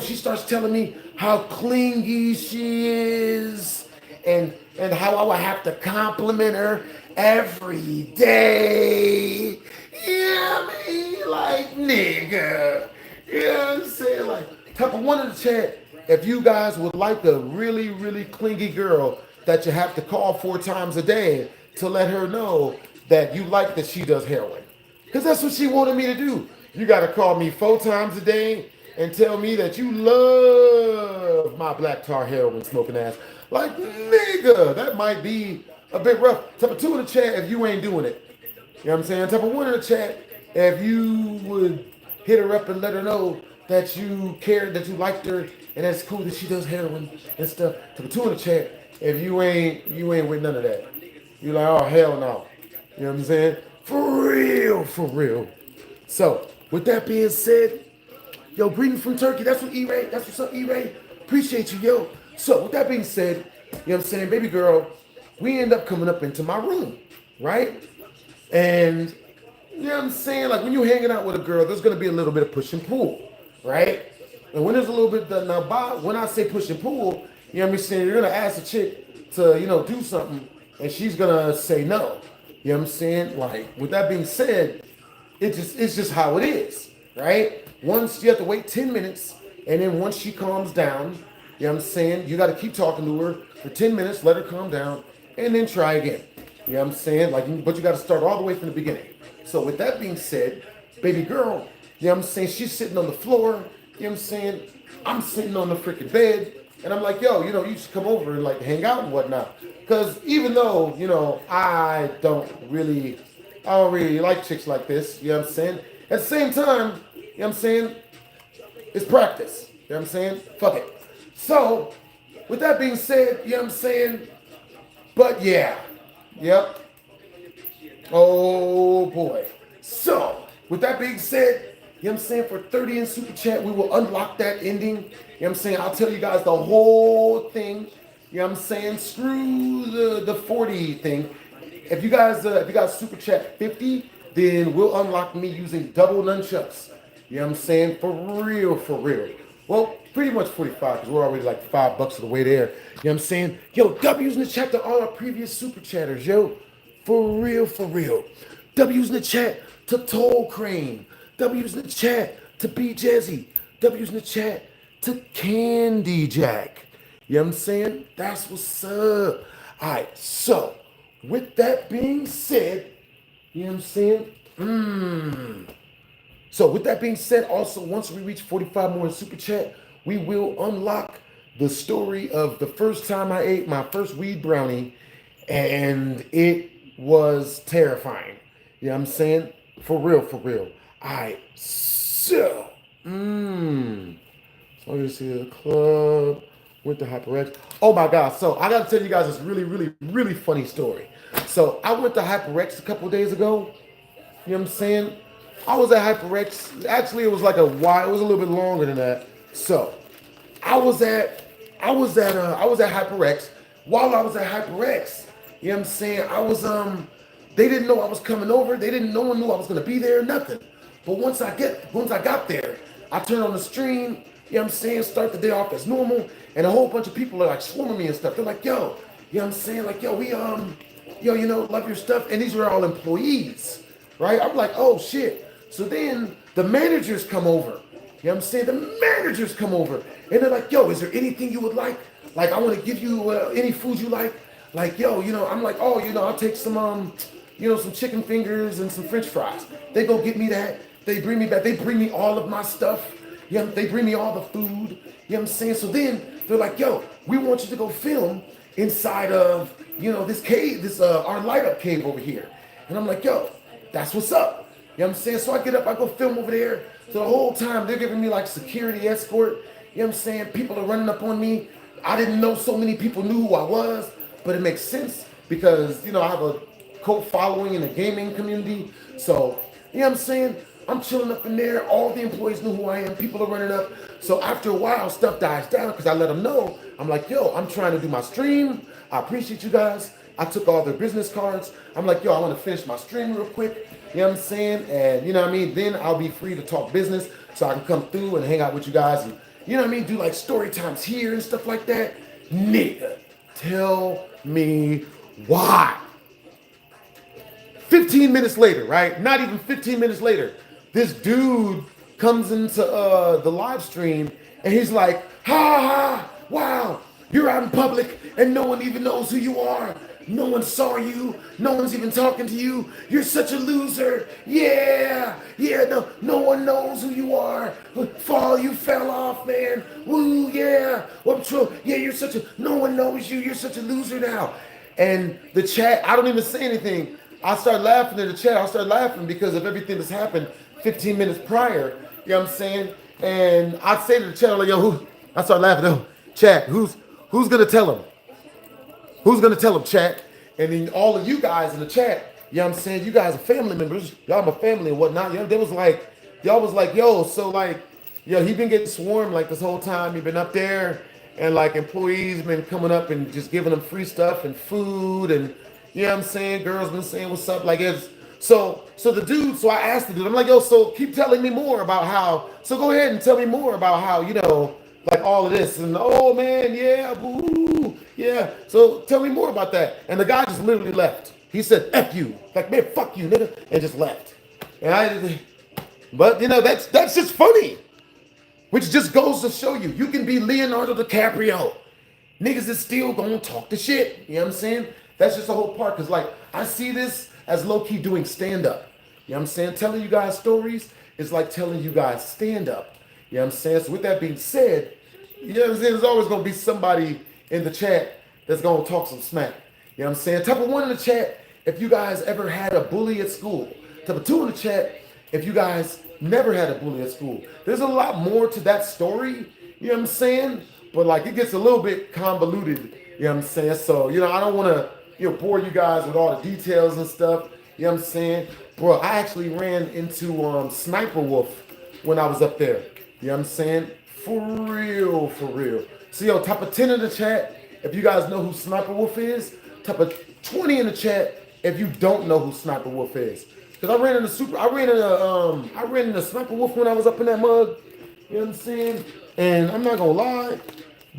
she starts telling me how clingy she is and how I would have to compliment her every day. Yeah, I mean, like, nigga. You know what I'm saying? Like, type of one in the chat, if you guys would like a really, really clingy girl that you have to call 4 times a day to let her know that you like that she does heroin. Because that's what she wanted me to do. You got to call me 4 times a day and tell me that you love my black tar heroin smoking ass. Like, nigga, that might be a bit rough. Type of 2 in the chat if you ain't doing it. You know what I'm saying? Type of 1 in the chat if you would hit her up and let her know that you cared, that you liked her, and that's cool that she does heroin and stuff. Type of 2 in the chat if you ain't with none of that. You're like, oh, hell no. You know what I'm saying? For real. So, with that being said, yo, greetings from Turkey. That's what E-Ray. That's what's up, E-Ray. Appreciate you, yo. So, with that being said, you know what I'm saying, baby girl, we end up coming up into my room, right? And, you know what I'm saying, like when you're hanging out with a girl, there's going to be a little bit of push and pull, right? And when there's a little bit, when I say push and pull, you know what I'm saying, you're going to ask a chick to, do something, and she's going to say no. You know what I'm saying? Like, with that being said, it's just how it is, right? Once you have to wait 10 minutes, and then once she calms down, you know what I'm saying, you got to keep talking to her for 10 minutes, let her calm down, and then try again. You know what I'm saying? Like, but you got to start all the way from the beginning. So with that being said, baby girl, you know what I'm saying, she's sitting on the floor, you know what I'm saying, I'm sitting on the freaking bed, and I'm like, yo, you know, you should come over and like hang out and whatnot. Because even though, you know, I don't really like chicks like this, you know what I'm saying? At the same time, you know what I'm saying, it's practice. You know what I'm saying? Fuck it. So, with that being said, you know what I'm saying? But yeah. Yep. Oh boy. So, with that being said, you know what I'm saying? For 30 in Super Chat, we will unlock that ending. You know what I'm saying? I'll tell you guys the whole thing. You know what I'm saying? Screw the 40 thing. If you guys Super Chat 50, then we'll unlock me using double nunchucks. You know what I'm saying? For real, for real. Well, pretty much 45 because we're already like $5 of the way there. You know what I'm saying? Yo, W's in the chat to all our previous Super Chatters, yo. For real, for real. W's in the chat to Toll Crane. W's in the chat to B Jazzy. W's in the chat to Candy Jack. You know what I'm saying? That's what's up. All right, so with that being said, you know what I'm saying? So with that being said, also once we reach 45 more in Super Chat, we will unlock the story of the first time I ate my first weed brownie, and it was terrifying. You know what I'm saying? For real, for real. All right, so, so you see the club, went to HyperX. Oh my God, so I gotta tell you guys this really, really, really funny story. So I went to HyperX a couple of days ago. You know what I'm saying? I was at HyperX. Actually, it was like it was a little bit longer than that. So I was at HyperX. While I was at HyperX, you know what I'm saying? They didn't know I was coming over. No one knew I was gonna be there, nothing. But once I got there, I turned on the stream, you know what I'm saying, start the day off as normal, and a whole bunch of people are like swarming me and stuff. They're like, yo, you know what I'm saying? Like, yo, you know, love your stuff. And these were all employees, right? I'm like, oh shit. So then the managers come over. You know what I'm saying? The managers come over and they're like, yo, is there anything you would like? Like, I want to give you any food you like. Like, yo, you know, I'm like, oh, you know, I'll take some, you know, some chicken fingers and some French fries. They go get me that. They bring me back. They bring me all of my stuff. You know, they bring me all the food. You know what I'm saying? So then they're like, yo, we want you to go film inside of, you know, this cave, our light up cave over here. And I'm like, yo, that's what's up. You know what I'm saying? So I get up, I go film over there. So the whole time they're giving me like security escort. You know what I'm saying? People are running up on me. I didn't know so many people knew who I was, but it makes sense because, you know, I have a cult following in the gaming community. So, you know what I'm saying? I'm chilling up in there. All the employees knew who I am. People are running up. So after a while, stuff dies down because I let them know. I'm like, yo, I'm trying to do my stream. I appreciate you guys. I took all their business cards. I'm like, yo, I want to finish my stream real quick. You know what I'm saying? And you know what I mean? Then I'll be free to talk business so I can come through and hang out with you guys. And you know what I mean? Do like story times here and stuff like that. Nigga, tell me why. 15 minutes later, right? Not even 15 minutes later, this dude comes into the live stream and he's like, ha ha, wow, you're out in public and no one even knows who you are. No one saw you. No one's even talking to you. You're such a loser. Yeah, no one knows who you are. You fell off, man. Woo, yeah. Well, true. Yeah, no one knows you. You're such a loser now. And the chat, I don't even say anything. I start laughing in the chat. I start laughing because of everything that's happened 15 minutes prior. You know what I'm saying? And I say to the chat, I'm like, yo, I start laughing. Oh, chat, who's gonna tell him? Who's gonna tell him, chat? And then all of you guys in the chat, you know what I'm saying? You guys are family members. Y'all my family and whatnot. You know, y'all was like, yo, so like, yo, he been getting swarmed like this whole time. He been up there and like employees been coming up and just giving him free stuff and food and you know what I'm saying? Girls been saying what's up. Like it's so the dude, so I asked the dude, I'm like, yo, so keep telling me more about how, so go ahead and tell me more about how, you know, like all of this and oh man, yeah, boo, yeah. So tell me more about that. And the guy just literally left. He said, F you. Like, man, fuck you, nigga, and just left. And But that's just funny. Which just goes to show you can be Leonardo DiCaprio. Niggas is still gonna talk the shit. You know what I'm saying? That's just the whole part. Cause like I see this as low-key doing stand-up. You know what I'm saying? Telling you guys stories is like telling you guys stand-up. You know what I'm saying? So with that being said, you know what I'm saying? There's always gonna be somebody in the chat that's gonna talk some smack. You know what I'm saying? Type of one in the chat if you guys ever had a bully at school. Type of two in the chat if you guys never had a bully at school. There's a lot more to that story, you know what I'm saying? But like it gets a little bit convoluted, you know what I'm saying? So, I don't want to, bore you guys with all the details and stuff, you know what I'm saying? Bro, I actually ran into Sniper Wolf when I was up there, you know what I'm saying? For real, for real. So, type of 10 in the chat if you guys know who Sniper Wolf is. Type of 20 in the chat if you don't know who Sniper Wolf is. Cause I ran into Sniper Wolf when I was up in that mug. You know what I'm saying? And I'm not gonna lie,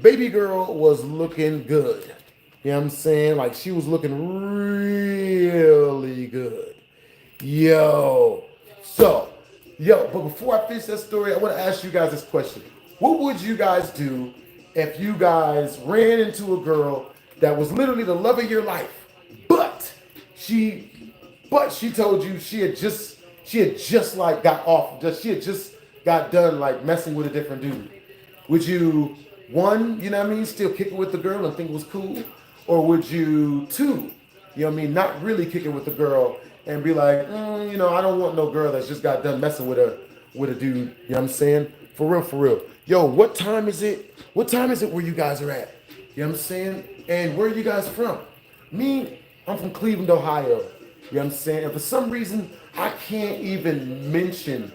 baby girl was looking good. You know what I'm saying? Like she was looking really good. But before I finish that story, I want to ask you guys this question. What would you guys do if you guys ran into a girl that was literally the love of your life, but she told you she had just like got off, she had just got done like messing with a different dude? Would you, one, still kick it with the girl and think it was cool? Or would you, two, not really kick it with the girl and be like, I don't want no girl that's just got done messing with a dude, you know what I'm saying? For real, for real. Yo, what time is it? What time is it where you guys are at? You know what I'm saying? And where are you guys from? Me, I'm from Cleveland, Ohio. You know what I'm saying? And for some reason, I can't even mention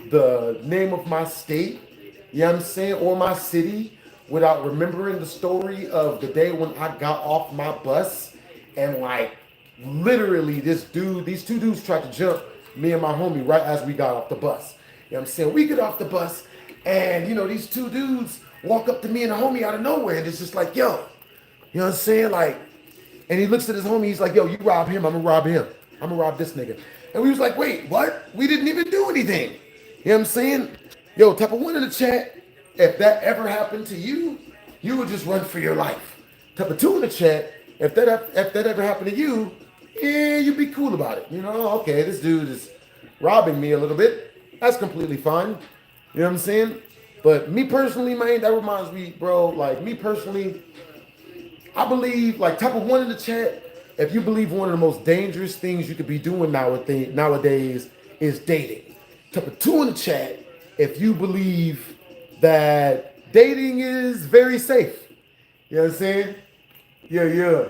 the name of my state, you know what I'm saying, or my city without remembering the story of the day when I got off my bus and like literally these two dudes tried to jump me and my homie right as we got off the bus. You know what I'm saying? We get off the bus and these two dudes walk up to me and the homie out of nowhere and it's just like, yo, you know what I'm saying? Like, and he looks at his homie, he's like, yo, you rob him, I'm gonna rob him. I'm gonna rob this nigga. And we was like, wait, what? We didn't even do anything. You know what I'm saying? Yo, type of one in the chat, if that ever happened to you, you would just run for your life. Type of two in the chat, if that ever happened to you, yeah, you'd be cool about it. Okay, this dude is robbing me a little bit. That's completely fine. You know what I'm saying? But me personally, man, that reminds me, bro, like me personally, I believe, like type of one in the chat, if you believe one of the most dangerous things you could be doing nowadays is dating. Type of two in the chat, if you believe that dating is very safe. You know what I'm saying? Yeah.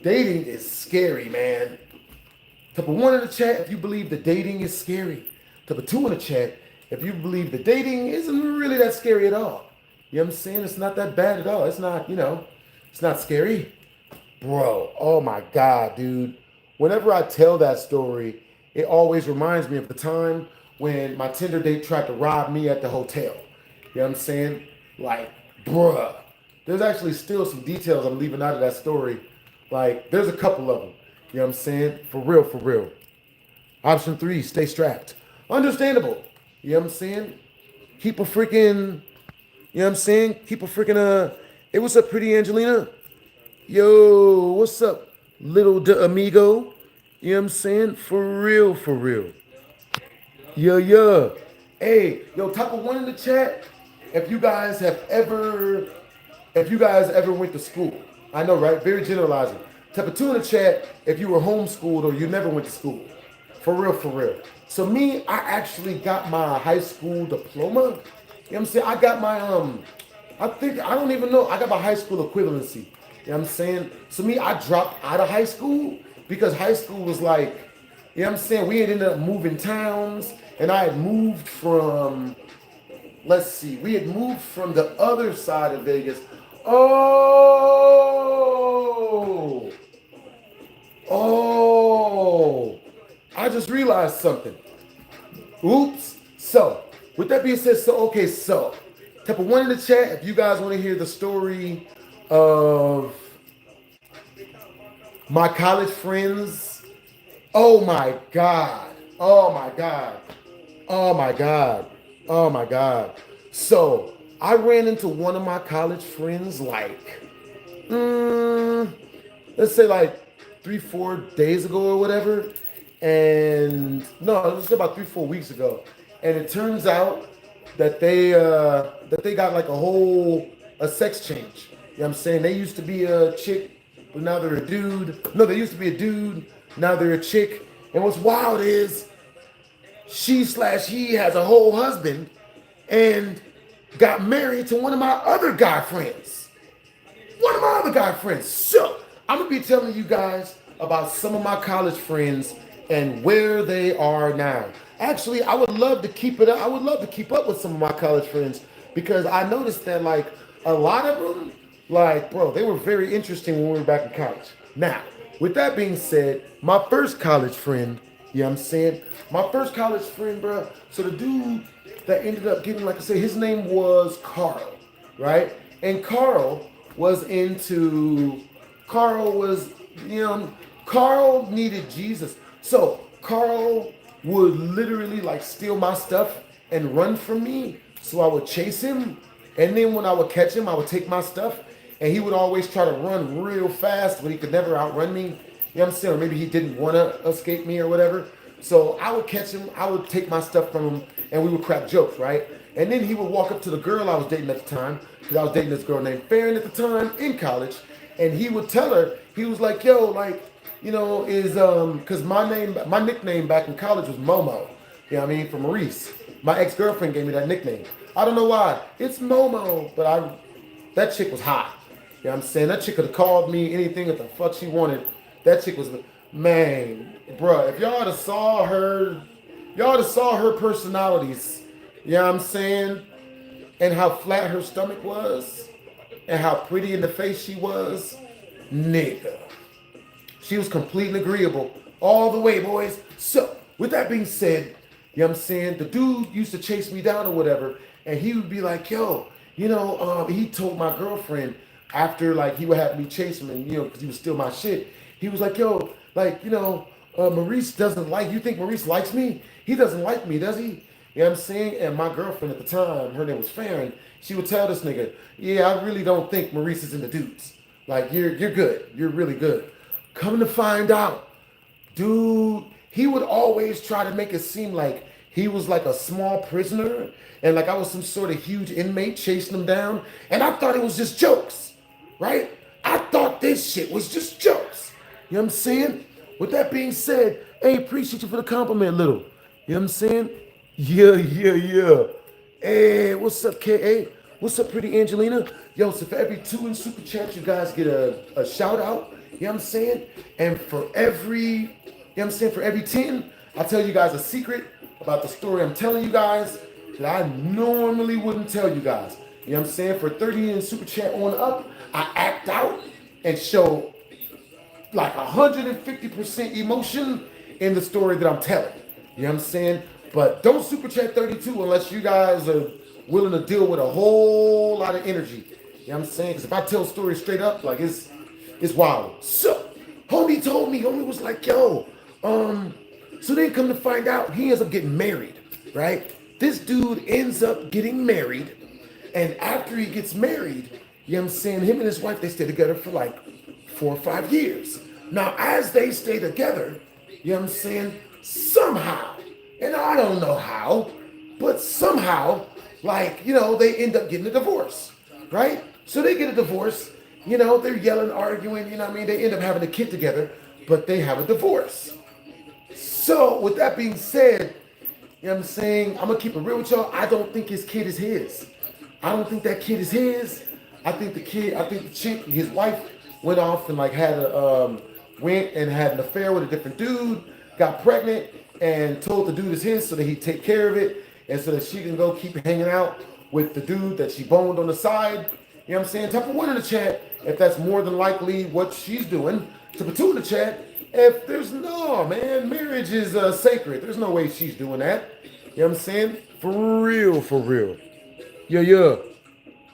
Dating is scary, man. Type of one in the chat, if you believe that dating is scary. Type of two in the chat, if you believe that dating isn't really that scary at all. You know what I'm saying? It's not that bad at all. It's not, it's not scary. Bro, oh my God, dude. Whenever I tell that story, it always reminds me of the time when my Tinder date tried to rob me at the hotel. You know what I'm saying? Like, bruh. There's actually still some details I'm leaving out of that story. Like, there's a couple of them. You know what I'm saying? For real, for real. Option 3, stay strapped. Understandable. You know what I'm saying? Keep a freaking, you know what I'm saying? Keep a freaking, hey, what's up, pretty Angelina? Yo, what's up, little amigo? You know what I'm saying? For real, for real. Yeah. Hey, yo, type of one in the chat if you guys ever went to school. I know, right? Very generalizing. Type of two in the chat if you were homeschooled or you never went to school. For real, for real. So me, I actually got my high school diploma. You know what I'm saying? I got my, I don't even know. I got my high school equivalency. You know what I'm saying? So me, I dropped out of high school because high school was like, you know what I'm saying? We had ended up moving towns and I had moved from, let's see, we had moved from the other side of Vegas. Oh, I just realized something. Oops. So, with that being said, so type of one in the chat if you guys want to hear the story of my college friends. Oh my God. Oh my God. Oh my God. So I ran into one of my college friends like, let's say like 3, 4 days ago or whatever. And no, it was about 3, 4 weeks ago. And it turns out that they got like a sex change. You know what I'm saying? They used to be a chick, but now they're a dude. No, they used to be a dude, now they're a chick. And what's wild is he has a whole husband and got married to one of my other guy friends. One of my other guy friends. So I'm gonna be telling you guys about some of my college friends and where they are now. Actually, I would love to keep it up. I would love to keep up with some of my college friends because I noticed that like a lot of them, like bro, they were very interesting when we were back in college. Now, with that being said, my first college friend, you know what I'm saying? My first college friend, bro. So the dude that ended up getting, like I said, his name was Carl, right? And Carl was, Carl needed Jesus. So Carl would literally like steal my stuff and run from me. So I would chase him. And then when I would catch him, I would take my stuff. And he would always try to run real fast, but he could never outrun me. You know what I'm saying? Or maybe he didn't want to escape me or whatever. So I would catch him, I would take my stuff from him, and we would crack jokes, right? And then he would walk up to the girl I was dating at the time, because I was dating this girl named Farron at the time in college, and he would tell her, he was like, yo, like, you know, because my nickname back in college was Momo, you know what I mean, for Maurice. My ex-girlfriend gave me that nickname. I don't know why. It's Momo, but that chick was hot. You know what I'm saying? That chick could have called me anything that the fuck she wanted. That chick was, man, bruh, if y'all would have saw her personalities, you know what I'm saying? And how flat her stomach was, and how pretty in the face she was, nigga. She was completely agreeable all the way, boys. So, with that being said, you know what I'm saying? The dude used to chase me down or whatever, and he would be like, yo, you know, he told my girlfriend after, like, he would have me chase him, and, you know, because he would steal my shit. He was like, yo, like, you know, Maurice doesn't like, you think Maurice likes me? He doesn't like me, does he? You know what I'm saying? And my girlfriend at the time, her name was Farron, she would tell this nigga, yeah, I really don't think Maurice is into dudes. Like, you're good. You're really good. Come to find out, dude, he would always try to make it seem like he was like a small prisoner and like I was some sort of huge inmate chasing him down. And I thought it was just jokes, right? I thought this shit was just jokes. You know what I'm saying? With that being said, hey, appreciate you for the compliment, little. You know what I'm saying? Yeah. Hey, what's up, K.A.? What's up, pretty Angelina? Yo, so for every 2 in Super Chat, you guys get a shout out. You know what I'm saying? And for every, you know what I'm saying, for every 10, I tell you guys a secret about the story I'm telling you guys that I normally wouldn't tell you guys. You know what I'm saying? For 30 in Super Chat on up, I act out and show like 150% emotion in the story that I'm telling. You know what I'm saying? But don't Super Chat 32 unless you guys are willing to deal with a whole lot of energy. You know what I'm saying? Because if I tell stories straight up, like it's wild. So, homie was like, yo, so then come to find out, he ends up getting married, right? This dude ends up getting married, and after he gets married, you know what I'm saying, him and his wife, they stay together for like 4 or 5 years. Now, as they stay together, you know what I'm saying, somehow, and I don't know how, but somehow, like, you know, they end up getting a divorce, right? So they get a divorce, you know, they're yelling, arguing, you know what I mean? They end up having a kid together, but they have a divorce. So, with that being said, you know what I'm saying, I'm going to keep it real with y'all. I don't think his kid is his. I don't think that kid is his. I think the chick, his wife, went off and like went and had an affair with a different dude, got pregnant, and told the dude is his so that he'd take care of it, and so that she can go keep hanging out with the dude that she boned on the side. You know what I'm saying? Type of 1 in the chat if that's more than likely what she's doing. Type of 2 in the chat if there's no, man, marriage is sacred. There's no way she's doing that. You know what I'm saying? For real. Yeah.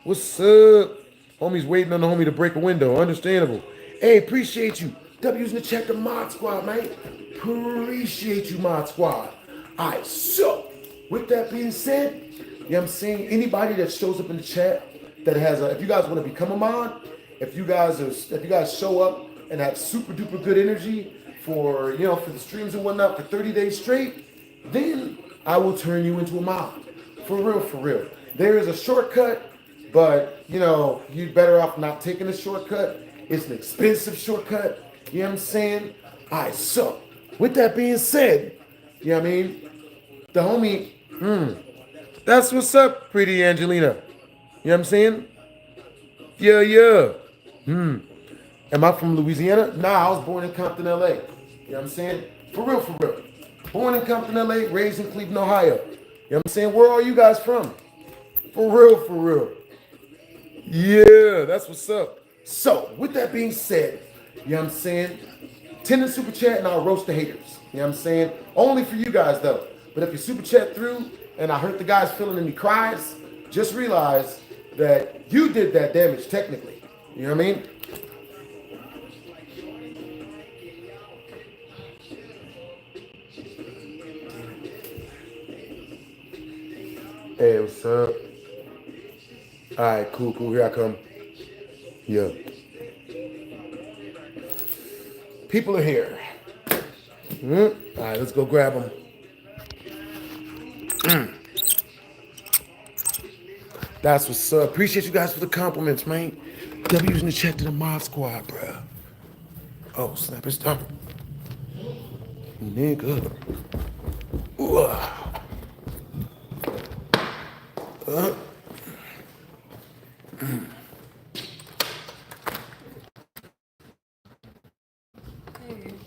What's up? Homie's waiting on the homie to break a window. Understandable. Hey, appreciate you. W's in the chat, the mod squad, man. Appreciate you, mod squad. All right, so with that being said, you know what I'm saying? Anybody that shows up in the chat that has if you guys want to become a mod, if you guys show up and have super duper good energy for for the streams and whatnot for 30 days straight, then I will turn you into a mod. For real, for real. There is a shortcut, but you're better off not taking the shortcut. It's an expensive shortcut. You know what I'm saying? Alright, so with that being said, you know what I mean? The homie, that's what's up, pretty Angelina. You know what I'm saying? Yeah, yeah. Am I from Louisiana? Nah, I was born in Compton, LA. You know what I'm saying? For real, for real. Born in Compton, LA, raised in Cleveland, Ohio. You know what I'm saying? Where are you guys from? For real, for real. Yeah, that's what's up. So, with that being said, you know what I'm saying? 10 in super chat and I'll roast the haters. You know what I'm saying? Only for you guys though. But if you super chat through and I hurt the guy's feeling and he cries, just realize that you did that damage technically. You know what I mean? Hey, what's up? Alright, cool, here I come. Yeah. People are here. Alright, let's go grab them. That's what's up. Appreciate you guys for the compliments, man. W's in the chat to the mod squad, bruh. Oh, snap, it's time. Nigga. Ooh.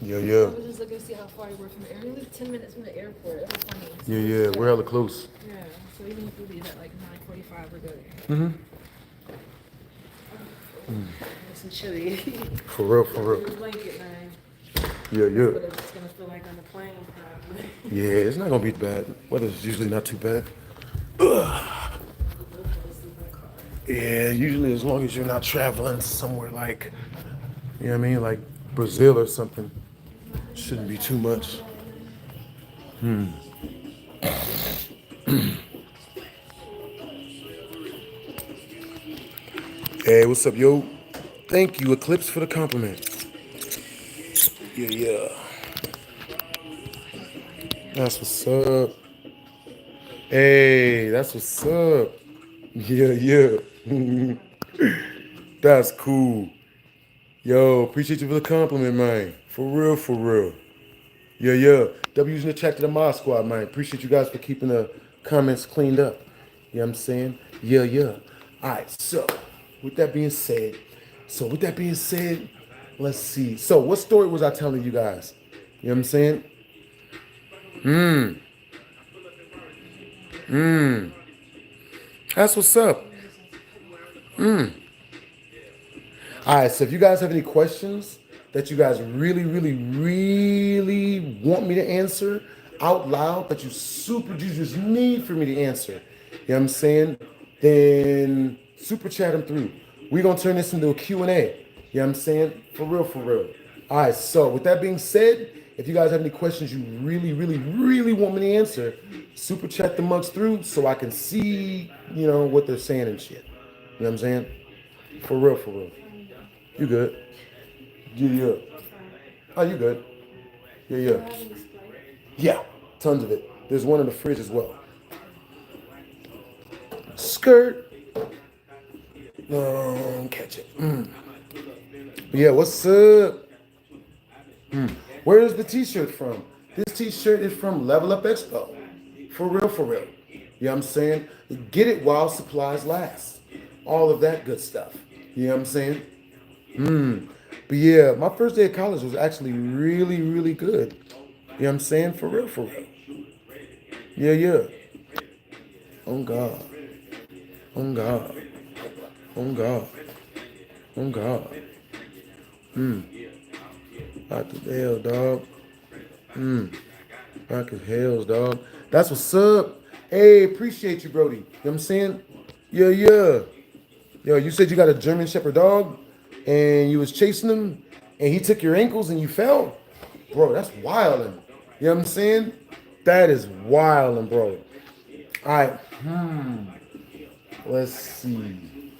Yeah. I was just looking to see how far you were from the airport. We live 10 minutes from the airport. That was funny. So Yeah, we're hella close. Yeah, so even if we leave at like 9:45, we're good. It's some chilly. For real. Your blanket, man. Yeah. What it's gonna feel like on the plane, probably. Yeah, it's not gonna be bad. Weather's usually not too bad. Yeah, usually as long as you're not traveling somewhere like, you know what I mean, like Brazil or something, shouldn't be too much. Hey, what's up, yo? Thank you, Eclipse, for the compliment. Yeah. That's what's up. Hey, that's what's up. Yeah. That's cool. Yo, appreciate you for the compliment, man. For real. Yeah. W's in the chat to the mod squad, man. Appreciate you guys for keeping the comments cleaned up. You know what I'm saying? Yeah. All right, so with that being said, let's see. So what story was I telling you guys? You know what I'm saying? That's what's up. All right, so if you guys have any questions that you guys really want me to answer out loud, that you just need for me to answer, you know what I'm saying? Then super chat them through. We're going to turn this into a Q&A. You know what I'm saying? For real. All right, so with that being said, if you guys have any questions you really want me to answer, super chat the mugs through so I can see, what they're saying and shit. You know what I'm saying? For real. You good? Yeah. Oh, you good? Yeah. Yeah, tons of it. There's one in the fridge as well. Skirt. Catch it. Yeah, what's up? Where is the t-shirt from? This t-shirt is from Level Up Expo. For real. You know what I'm saying? Get it while supplies last. All of that good stuff. You know what I'm saying? But yeah, my first day of college was actually really good. You know what I'm saying? For real. Yeah. On God. Out the hell, dog. Rock as hell, dog. That's what's up. Hey, appreciate you, Brody. You know what I'm saying? Yeah. Yo, you said you got a German Shepherd dog and you was chasing him and he took your ankles and you fell? Bro, that's wildin'. You know what I'm saying? That is wildin', bro. All right. Let's see.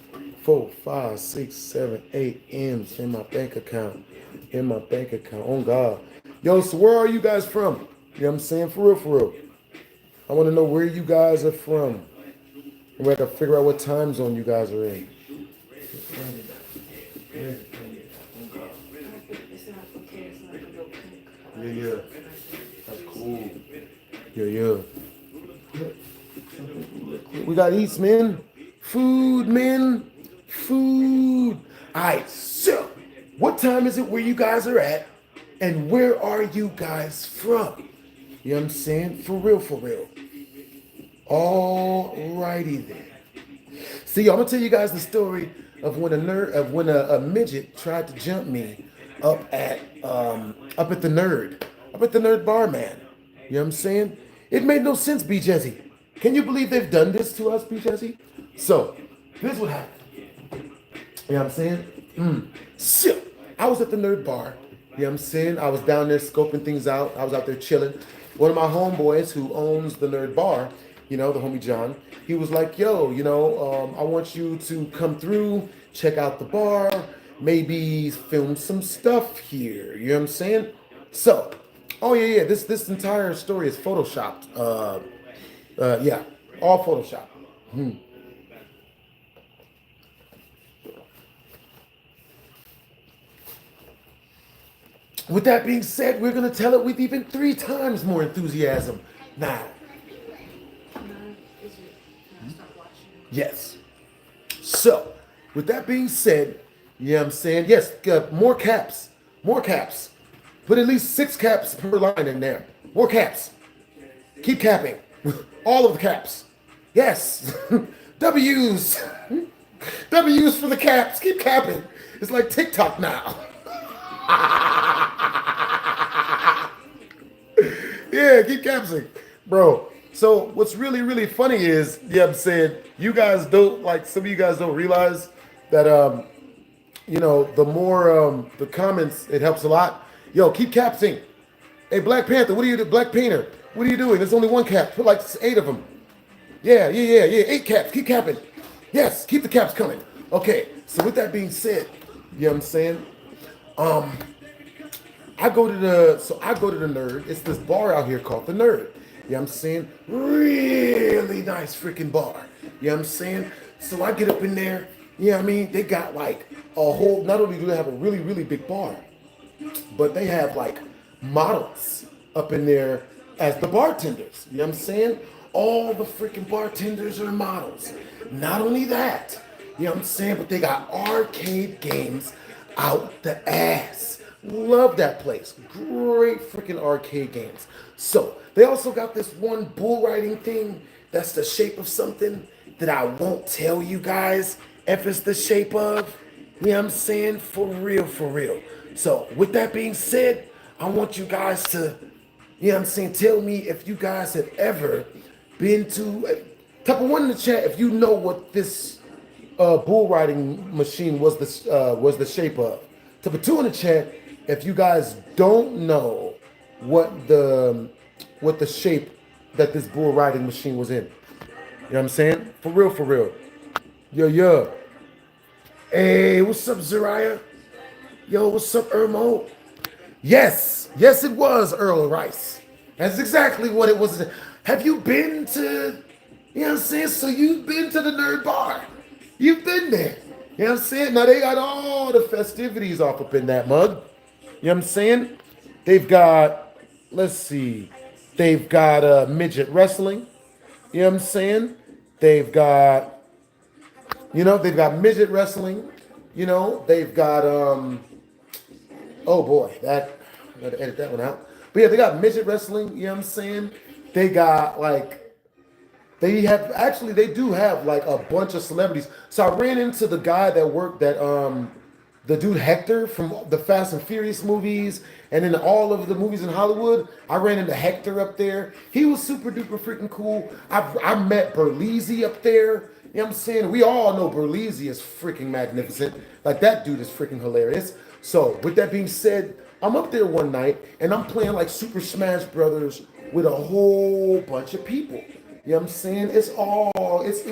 4, 5, 6, 7, 8 M's in my bank account. In my bank account. Oh God. Yo, so where are you guys from? You know what I'm saying? For real, for real. I want to know where you guys are from. We have to figure out what time zone you guys are in. Yeah, yeah. That's cool. Yeah, yeah. We got eats, man. Food, man. Food. All right, so what time is it where you guys are at? And where are you guys from? You know what I'm saying? For real, for real. Alrighty then. See, I'm gonna tell you guys the story of when a midget tried to jump me up at the nerd bar, man. You know what I'm saying? It made no sense, B Jesse. Can you believe they've done this to us, B Jesse? So, here's what happened. You know what I'm saying? So, I was at the nerd bar. You know what I'm saying? I was down there scoping things out. I was out there chilling. One of my homeboys who owns the nerd bar, you know, the homie John, he was like, yo, I want you to come through, check out the bar, maybe film some stuff here. You know what I'm saying? So, oh yeah, this entire story is photoshopped. Yeah, all photoshopped. With that being said, we're gonna tell it with even 3 times more enthusiasm. Now, yes. So, with that being said, you know what I'm saying? Yes, more caps. More caps. Put at least 6 caps per line in there. More caps. Keep capping. All of the caps. Yes. W's. W's for the caps. Keep capping. It's like TikTok now. Yeah, keep capsing. Bro. So what's really, really funny is, yeah, I'm saying, you guys don't, like, some of you guys don't realize that, the more the comments, it helps a lot. Yo, keep capsing. Hey, Black Panther, what are you doing? Black Painter, what are you doing? There's only 1 cap. Put like 8 of them. Yeah. 8 caps. Keep capping. Yes, keep the caps coming. Okay, so with that being said, you know what I'm saying? I go to the Nerd. It's this bar out here called the Nerd. You know what I'm saying? Really nice freaking bar. You know what I'm saying? So I get up in there, you know what I mean? They got like a whole, not only do they have a really, really big bar, but they have like models up in there as the bartenders. You know what I'm saying? All the freaking bartenders are models. Not only that, you know what I'm saying, but they got arcade games out the ass. Love that place. Great freaking arcade games. So they also got this one bull riding thing that's the shape of something that I won't tell you guys if it's the shape of. You know what I'm saying? For real, for real. So with that being said, I want you guys to, you know what I'm saying, tell me if you guys have ever been to, type of 1 in the chat if you know what this bull riding machine was the shape of. Type of 2 in the chat if you guys don't know what the shape that this bull riding machine was in. You know what I'm saying? For real, for real. Yo. Hey, what's up, Zariah? Yo, what's up, Ermo? Yes, it was Earl Rice. That's exactly what it was. Have you been to, you know what I'm saying? So you've been to the nerd bar. You've been there. You know what I'm saying? Now they got all the festivities off up in that mug. You know what I'm saying? They've got, let's see, they've got midget wrestling. You know what I'm saying? They've got, they've got midget wrestling. They've got, oh boy, I gotta edit that one out. But yeah, they got midget wrestling, you know what I'm saying? They got they do have like a bunch of celebrities. So I ran into the guy that worked the dude Hector from the Fast and Furious movies, and in all of the movies in Hollywood. I ran into Hector up there. He was super duper freaking cool. I met Berlizzi up there. You know what I'm saying? We all know Berlizzi is freaking magnificent. Like, that dude is freaking hilarious. So with that being said, I'm up there one night and I'm playing like Super Smash Brothers with a whole bunch of people. You You know what I'm saying? It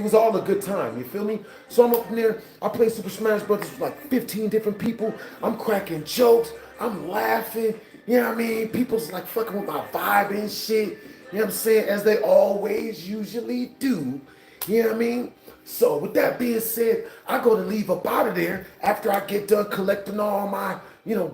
was all a good time. You feel me? So I'm up in there. I play Super Smash Brothers with like 15 different people. I'm cracking jokes. I'm laughing. You know what I mean? People's like fucking with my vibe and shit. You know what I'm saying? As they always usually do. You know what I mean? So with that being said, I go to leave up out of there after I get done collecting all my,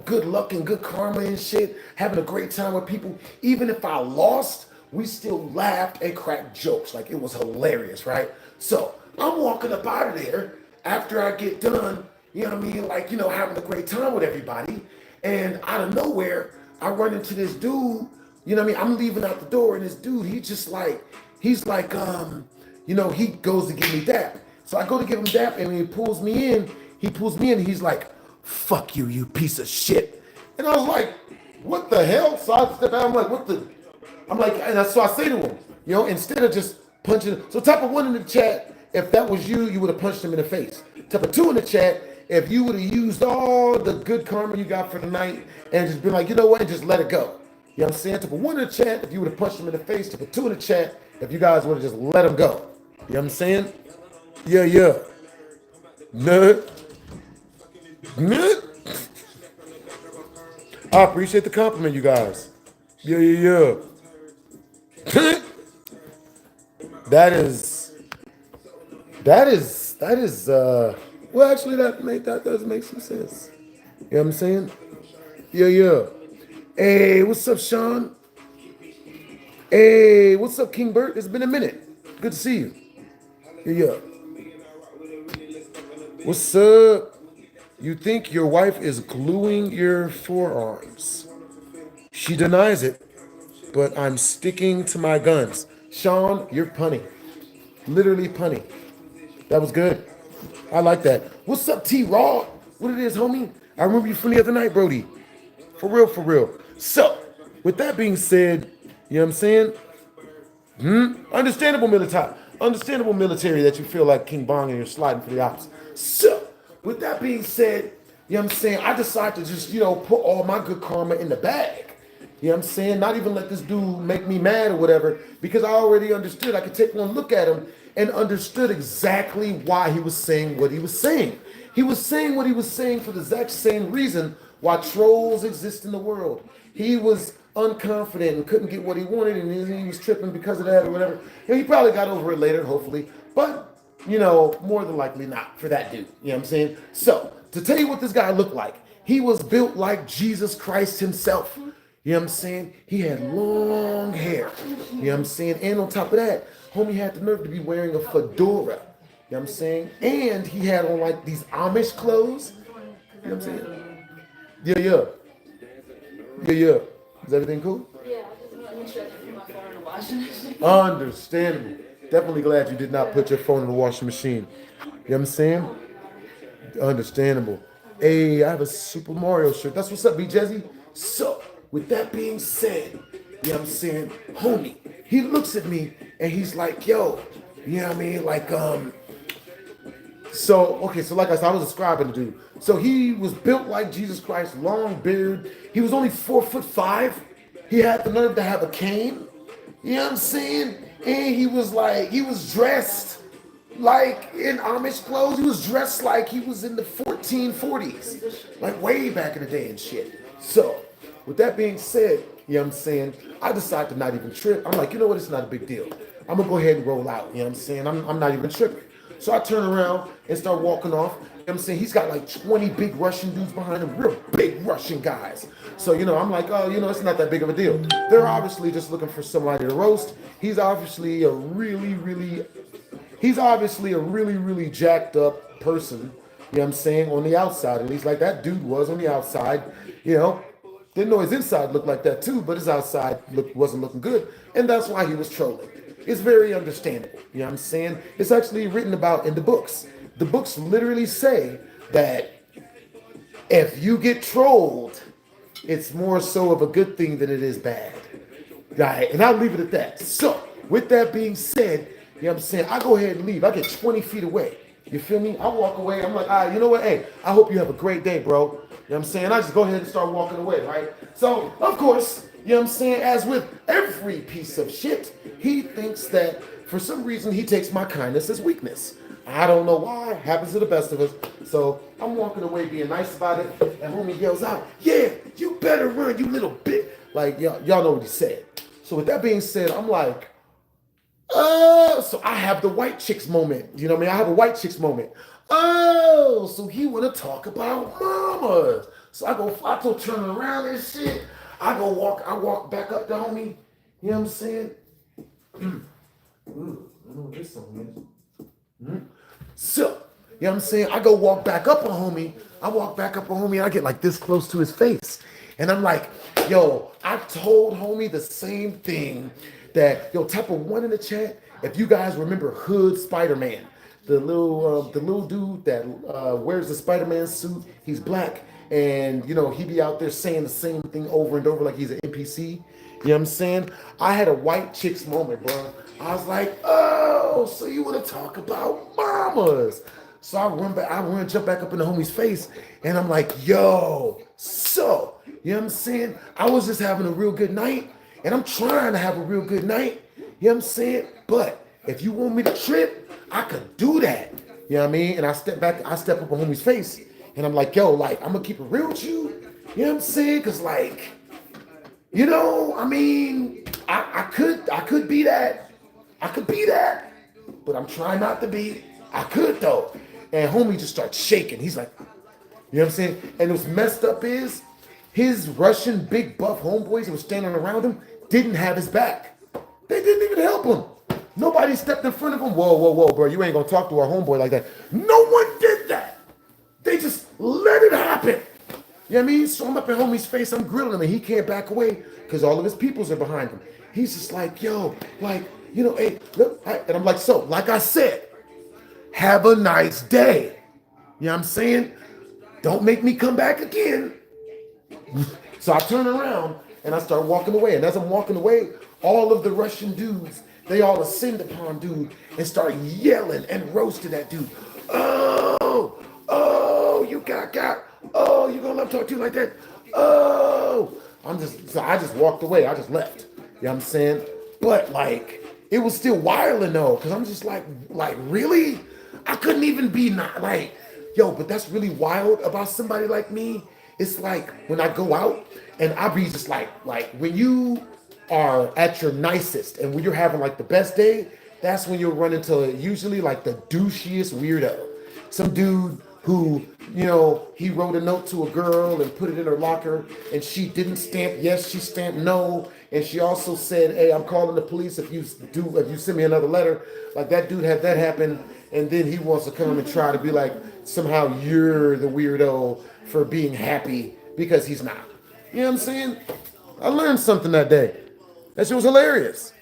good luck and good karma and shit, having a great time with people. Even if I lost, we still laughed and cracked jokes. Like, it was hilarious, right? So I'm walking up out of there after I get done, you know what I mean? Like, having a great time with everybody. And out of nowhere, I run into this dude, you know what I mean? I'm leaving out the door, and this dude, he goes to give me dap. So I go to give him dap, and he pulls me in. And he's like, fuck you, you piece of shit. And I was like, what the hell? So I step out, I'm like, so I say to him, instead of just punching, so type of 1 in the chat, if that was you, you would have punched him in the face. Type of 2 in the chat, if you would have used all the good karma you got for the night and just been like, you know what, and just let it go. You know what I'm saying? Type of 1 in the chat, if you would have punched him in the face. Type of 2 in the chat, if you guys would have just let him go. You know what I'm saying? Yeah. Nut. I appreciate the compliment, you guys. Yeah. That is well, actually that does make some sense. You know what I'm saying? Yeah. Hey, what's up, Sean? Hey, what's up, King Bert? It's been a minute. Good to see you. Yeah. What's up? You think your wife is gluing your forearms? She denies it, but I'm sticking to my guns. Sean, you're punny. Literally punny. That was good. I like that. What's up, T-Raw? What it is, homie? I remember you from the other night, Brody. For real. So, with that being said, you know what I'm saying? Understandable military that you feel like King Bong and you're sliding for the ops. So, with that being said, you know what I'm saying? I decided to just, put all my good karma in the bag. You know what I'm saying? Not even let this dude make me mad or whatever, because I already understood. I could take one look at him and understood exactly why he was saying what he was saying. He was saying what he was saying for the exact same reason why trolls exist in the world. He was unconfident and couldn't get what he wanted, and he was tripping because of that or whatever. And he probably got over it later, hopefully. But, more than likely not for that dude. You know what I'm saying? So, to tell you what this guy looked like, he was built like Jesus Christ himself. You know what I'm saying? He had long hair. You know what I'm saying? And on top of that, homie had the nerve to be wearing a fedora. You know what I'm saying? And he had on like these Amish clothes. You know what I'm saying? Yeah. Is everything cool? Yeah, I just put my phone in the washing machine. Understandable. Definitely glad you did not put your phone in the washing machine. You know what I'm saying? Understandable. Hey, I have a Super Mario shirt. That's what's up, B Jezzy. So, with that being said, you know what I'm saying, homie, he looks at me and he's like, yo, you know what I mean? Like, so like I said, I was describing the dude. So he was built like Jesus Christ, long beard. He was only 4'5". He had the nerve to have a cane. You know what I'm saying? And he was dressed like in Amish clothes. He was dressed like he was in the 1440s, like way back in the day and shit. So, with that being said, you know what I'm saying, I decided to not even trip. I'm like, you know what, it's not a big deal. I'm gonna go ahead and roll out, you know what I'm saying? I'm not even tripping. So I turn around and start walking off. You know what I'm saying? He's got like 20 big Russian dudes behind him, real big Russian guys. So, I'm like, oh, it's not that big of a deal. They're obviously just looking for somebody to roast. He's obviously a really, really jacked up person, you know what I'm saying, on the outside. At least like that dude was on the outside, Didn't know his inside looked like that too, but his outside wasn't looking good. And that's why he was trolling. It's very understandable. You know what I'm saying? It's actually written about in the books. The books literally say that if you get trolled, it's more so of a good thing than it is bad. Right? And I'll leave it at that. So, with that being said, you know what I'm saying, I go ahead and leave. I get 20 feet away. You feel me? I walk away. I'm like, all right, you know what? Hey, I hope you have a great day, bro. You know what I'm saying? I just go ahead and start walking away, right? So, of course, you know what I'm saying, as with every piece of shit, he thinks that For some reason, he takes my kindness as weakness. I don't know why. It happens to the best of us. So I'm walking away being nice about it, and homie yells out, "Yeah, you better run, you little bitch." Like, y'all know what he said. So with that being said, I'm like, so I have the white chicks moment. You know what I mean? I have a white chicks moment. Oh, so he want to talk about mamas. So I go turning around and shit. I walk back up to homie. You know what I'm saying? Ooh, I don't know what this song is. So, you know what I'm saying? I go walk back up on homie. I walk back up on homie and I get like this close to his face. And I'm like, yo, I told homie the same thing that, yo, type a 1 in the chat if you guys remember Hood Spider-Man. The little dude that wears the Spider-Man suit. He's black. And, you know, he be out there saying the same thing over and over like he's an NPC. You know what I'm saying? I had a white chicks moment, bro. I was like, oh, so you want to talk about mamas? So jump back up in the homie's face, and I'm like, yo, so, you know what I'm saying? I was just having a real good night, and I'm trying to have a real good night, you know what I'm saying? But if you want me to trip, I could do that, you know what I mean? And I step up on homie's face, and I'm like, yo, like, I'm gonna keep it real with you, you know what I'm saying? Because, like, you know, I mean, I could be that. I could be that, but I'm trying not to be. I could though. And homie just starts shaking. He's like, you know what I'm saying? And what's messed up is his Russian big buff homeboys that were standing around him didn't have his back. They didn't even help him. Nobody stepped in front of him. Whoa, bro. You ain't gonna talk to our homeboy like that. No one did that. They just let it happen. You know what I mean? So I'm up in homie's face, I'm grilling him, and he can't back away because all of his peoples are behind him. He's just like, yo, like, you know, hey, look, and I'm like, so, like I said, have a nice day. You know what I'm saying? Don't make me come back again. So I turn around and I start walking away. And as I'm walking away, all of the Russian dudes, they all ascend upon dude and start yelling and roasting that dude. Oh, you got. Oh, you gonna let him talk to you like that? Oh, I just walked away. I just left. You know what I'm saying? But like, it was still wilding though, because I'm just like really? I couldn't even be not like, yo, but that's really wild about somebody like me. It's like when I go out and I be just like when you are at your nicest and when you're having like the best day, that's when you'll run into usually like the douchiest weirdo. Some dude who, you know, he wrote a note to a girl and put it in her locker and she didn't stamp yes, she stamped no. And she also said, hey, I'm calling the police if you send me another letter. Like that dude had that happen. And then he wants to come and try to be like, somehow you're the weirdo for being happy because he's not. You know what I'm saying? I learned something that day. That shit was hilarious.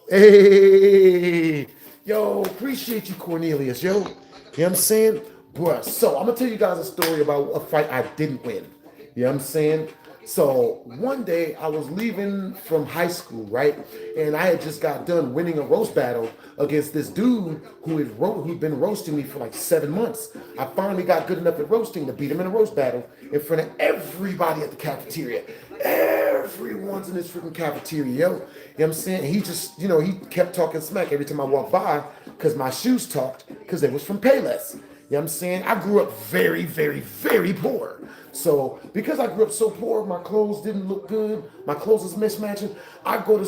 Hey, yo, appreciate you, Cornelius, yo. You know what I'm saying? Bruh, so I'm gonna tell you guys a story about a fight I didn't win. You know what I'm saying? So one day I was leaving from high school, right? And I had just got done winning a roast battle against this dude who'd been roasting me for like 7 months. I finally got good enough at roasting to beat him in a roast battle in front of everybody at the cafeteria. Everyone's in this freaking cafeteria, yo. You know what I'm saying? He just, you know, he kept talking smack every time I walked by because my shoes talked because they was from Payless. You know what I'm saying? I grew up very, very, very poor. So because I grew up so poor, my clothes didn't look good. My clothes was mismatching. I go to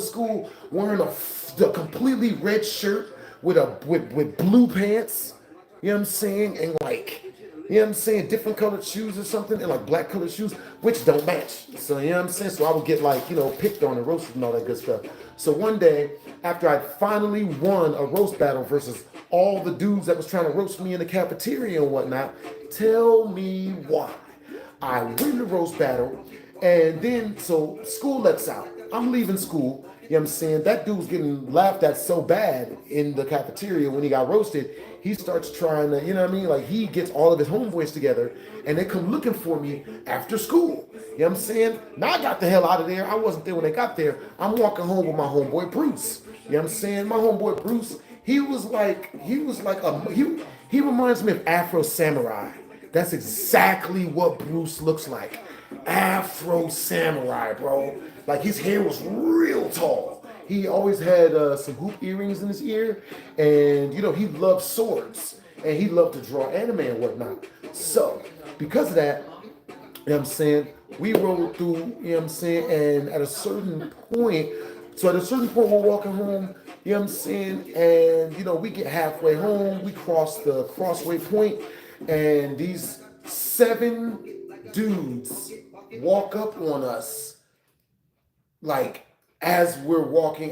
school wearing a completely red shirt with blue pants. You know what I'm saying? And like, you know what I'm saying, different colored shoes or something, and like black colored shoes, which don't match. So you know what I'm saying? So I would get like, you know, picked on and roasted and all that good stuff. So one day, after I finally won a roast battle versus all the dudes that was trying to roast me in the cafeteria and whatnot, tell me why. I win the roast battle, and then so school lets out. I'm leaving school. You know what I'm saying? That dude's getting laughed at so bad in the cafeteria when he got roasted. He starts trying to, you know what I mean? Like he gets all of his homeboys together and they come looking for me after school. You know what I'm saying? Now I got the hell out of there. I wasn't there when they got there. I'm walking home with my homeboy Bruce. You know what I'm saying? My homeboy Bruce, he reminds me of Afro Samurai. That's exactly what Bruce looks like. Afro Samurai, bro. Like his hair was real tall. He always had some hoop earrings in his ear, and you know he loved swords, and he loved to draw anime and whatnot. So because of that, you know what I'm saying, we rolled through, you know what I'm saying, and at a certain point, so at a certain point we're walking home, you know what I'm saying, and you know, we get halfway home, we cross the crossway point, and these 7 dudes walk up on us like as we're walking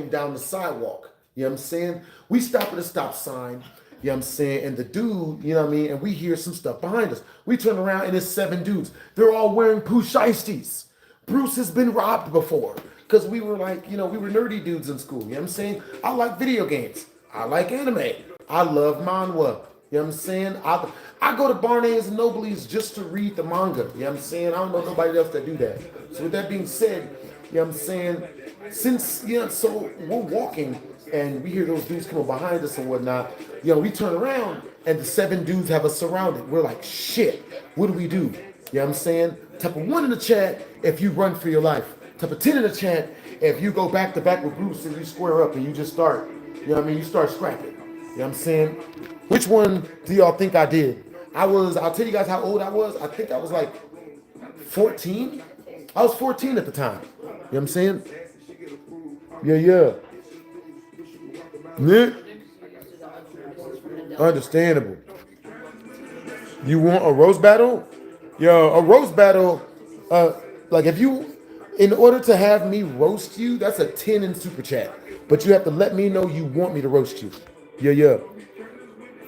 down the sidewalk. You know what I'm saying? We stop at a stop sign, you know what I'm saying? And the dude, you know what I mean? And we hear some stuff behind us. We turn around and it's 7 dudes. They're all wearing pusheisties. Bruce has been robbed before. Because we were like, you know, we were nerdy dudes in school. You know what I'm saying? I like video games. I like anime. I love manhwa. You know what I'm saying? I go to Barnes and Nobles just to read the manga. You know what I'm saying? I don't know nobody else that do that. So with that being said, you know what I'm saying? Since, you know, so we're walking and we hear those dudes coming behind us and whatnot. You know, we turn around and the 7 dudes have us surrounded. We're like, shit, what do we do? You know what I'm saying? Type of 1 in the chat if you run for your life. Type of 10 in the chat if you go back to back with Bruce and you square up and you just start, you know what I mean? You start scrapping. You know what I'm saying? Which one do y'all think I did? I'll tell you guys how old I was. I think I was like 14. I was 14 at the time. You know what I'm saying? Yeah. Understandable. You want a roast battle? Yo, a roast battle, like if you, in order to have me roast you, that's a 10 in super chat. But you have to let me know you want me to roast you. Yeah.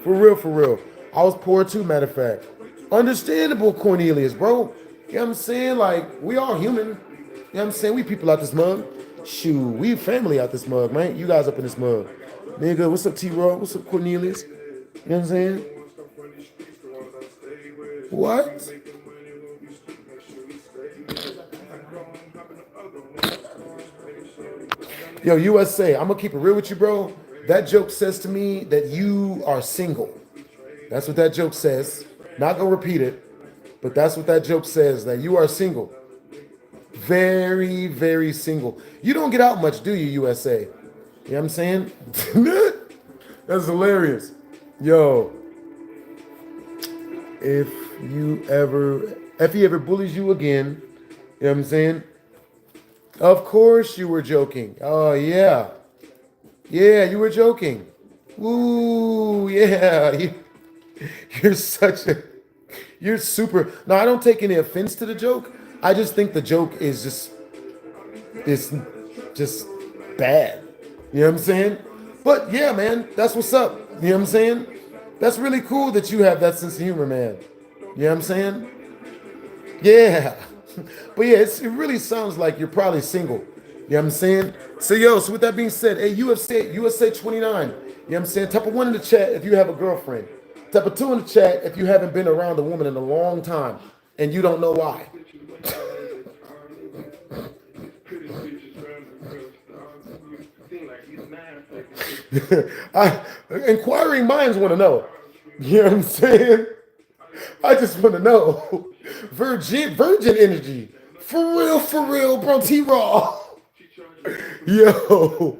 For real. I was poor too, matter of fact. Understandable, Cornelius, bro. You know what I'm saying? Like, we all human. You know what I'm saying? We people out this mug. Shoot, we family out this mug, man. You guys up in this mug. Nigga, what's up, T-Raw? What's up, Cornelius? You know what I'm saying? What? Yo, USA, I'm gonna keep it real with you, bro. That joke says to me that you are single. That's what that joke says. Not gonna repeat it, but that's what that joke says, that you are single. Very, very single. You don't get out much, do you, USA? You know what I'm saying? That's hilarious. Yo, if he ever bullies you again, you know what I'm saying? Of course you were joking. Oh, yeah. Yeah, you were joking. Ooh, yeah. You're super. No, I don't take any offense to the joke. I just think the joke is just bad. You know what I'm saying? But yeah, man, that's what's up. You know what I'm saying? That's really cool that you have that sense of humor, man. You know what I'm saying? Yeah. But yeah, it really sounds like you're probably single. You know what I'm saying? So with that being said, hey, USA 29. You know what I'm saying? Type of 1 in the chat if you have a girlfriend. Type of 2 in the chat if you haven't been around a woman in a long time and you don't know why. Inquiring minds want to know. You know what I'm saying? I just want to know. Virgin energy. For real, bro. T-Raw. Yo.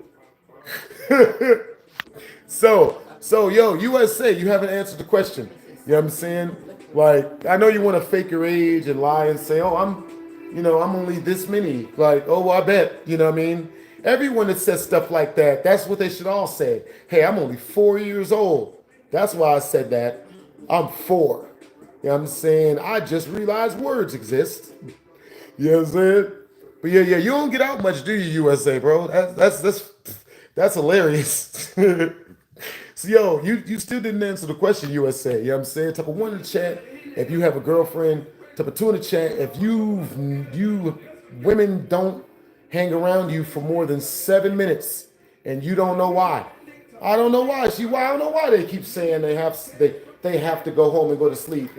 Yo, USA, you haven't answered the question. You know what I'm saying? Like, I know you want to fake your age and lie and say, oh, I'm only this many. Like, oh, I bet. You know what I mean? Everyone that says stuff like that, that's what they should all say. Hey, I'm only 4 years old. That's why I said that. I'm 4. You know what I'm saying? I just realized words exist. You know what I'm saying? But yeah, you don't get out much, do you, USA, bro? That's hilarious. So yo, you still didn't answer the question, USA. You know what I'm saying? Type of 1 in the chat if you have a girlfriend. Type of 2 in the chat if you women don't hang around you for more than 7 minutes and you don't know why. I don't know why. I don't know why they keep saying they have to go home and go to sleep.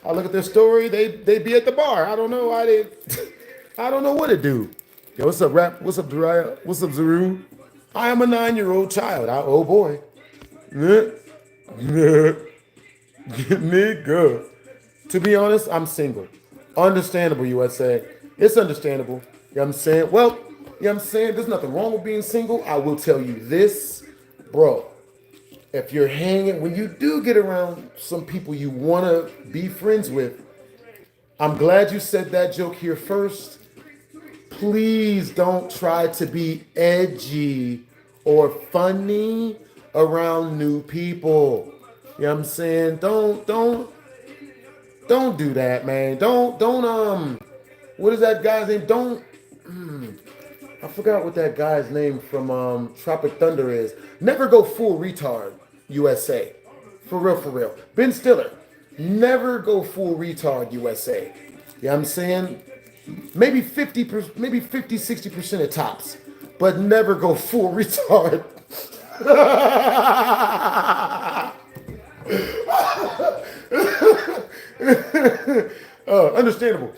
I look at their story, they be at the bar. I don't know why they I don't know what to do. Yo, what's up, Rap? What's up, Dariah? What's up, Zaru? I am a 9-year-old child. Oh boy. Nigga. To be honest, I'm single. Understandable, USA. It's understandable. You know what I'm saying? Well, You know what I'm saying? There's nothing wrong with being single. I will tell you this, bro. If you're hanging, when you do get around some people you want to be friends with, I'm glad you said that joke here first. Please don't try to be edgy or funny around new people. You know what I'm saying? Don't do that, man. Don't what is that guy's name? Don't I forgot what that guy's name from Tropic Thunder is. Never go full retard, USA. For real, for real. Ben Stiller. Never go full retard, USA. You know what I'm saying? Maybe 50%, maybe 50, 60% of tops. But never go full retard. Understandable.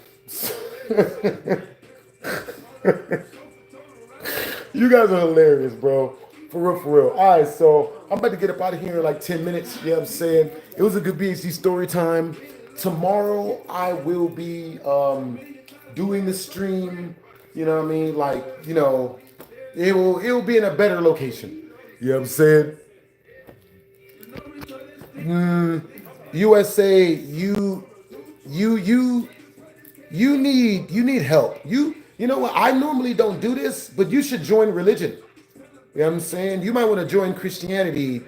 You guys are hilarious, bro. For real, for real. All right, so I'm about to get up out of here in like 10 minutes. You know what I'm saying? It was a good BHD story time. Tomorrow, I will be doing the stream. You know what I mean? Like, you know, it will be in a better location. You know what I'm saying? USA, you need help. You know what? I normally don't do this, but you should join religion. You know what I'm saying? You might want to join Christianity,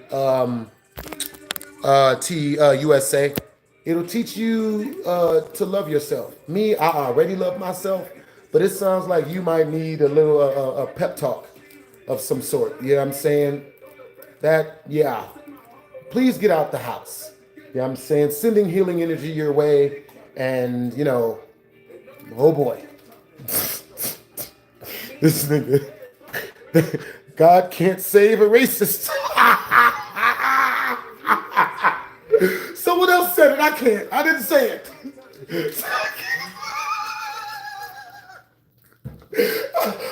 USA. It'll teach you to love yourself. Me, I already love myself, but it sounds like you might need a little a pep talk of some sort. You know what I'm saying? That, yeah. Please get out the house. You know what I'm saying? Sending healing energy your way, and, you know, oh boy. This nigga. God can't save a racist. Someone else said it. I can't. I didn't say it.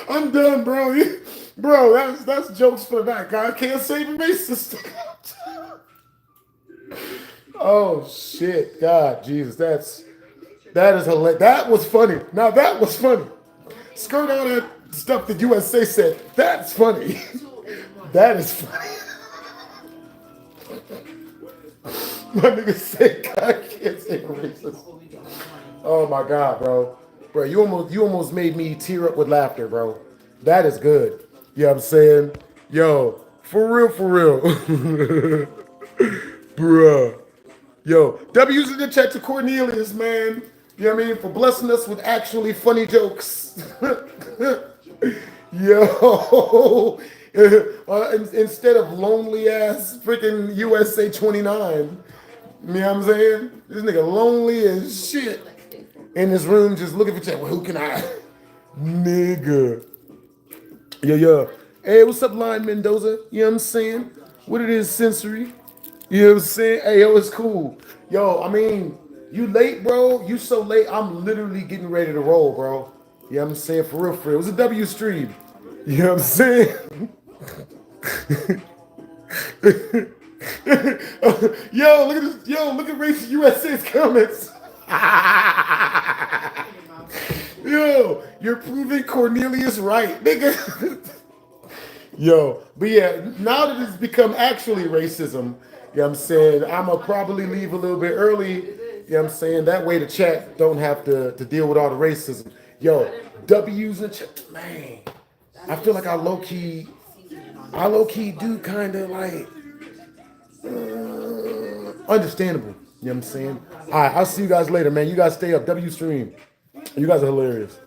I'm done, bro. Bro, that's jokes for the night. God can't save a racist. Oh shit, God, Jesus, that is hilarious. That was funny. Now that was funny. Skirt all that stuff that USA said. That's funny. That is funny. My nigga said God can't say racist. Oh my God, bro. Bro, you almost made me tear up with laughter, bro. That is good. You know what I'm saying? Yo, for real. Bruh. Yo, W's in the chat to Cornelius, man. You know what I mean? For blessing us with actually funny jokes. Yo. Instead of lonely ass freaking USA 29. You know what I'm saying? This nigga lonely as shit. In his room just looking for chat. Well, who can I? Nigga. Yeah. Hey, what's up, Lion Mendoza? You know what I'm saying? What it is, sensory? You know what I'm saying? Hey, yo, it's cool. Yo, I mean, you late, bro. You so late, I'm literally getting ready to roll, bro. You know what I'm saying? For real. It was a W stream. You know what I'm saying? Yo, look at this. Yo, look at Race USA's comments. Yo, you're proving Cornelius right, nigga. Yo, but yeah, now that it's become actually racism, you know what I'm saying, I'm going to probably leave a little bit early, you know what I'm saying, that way the chat don't have to deal with all the racism. Yo, W's in chat, man, I feel like I low-key do kind of like, understandable, you know what I'm saying. All right, I'll see you guys later, man. You guys stay up, W stream. You guys are hilarious.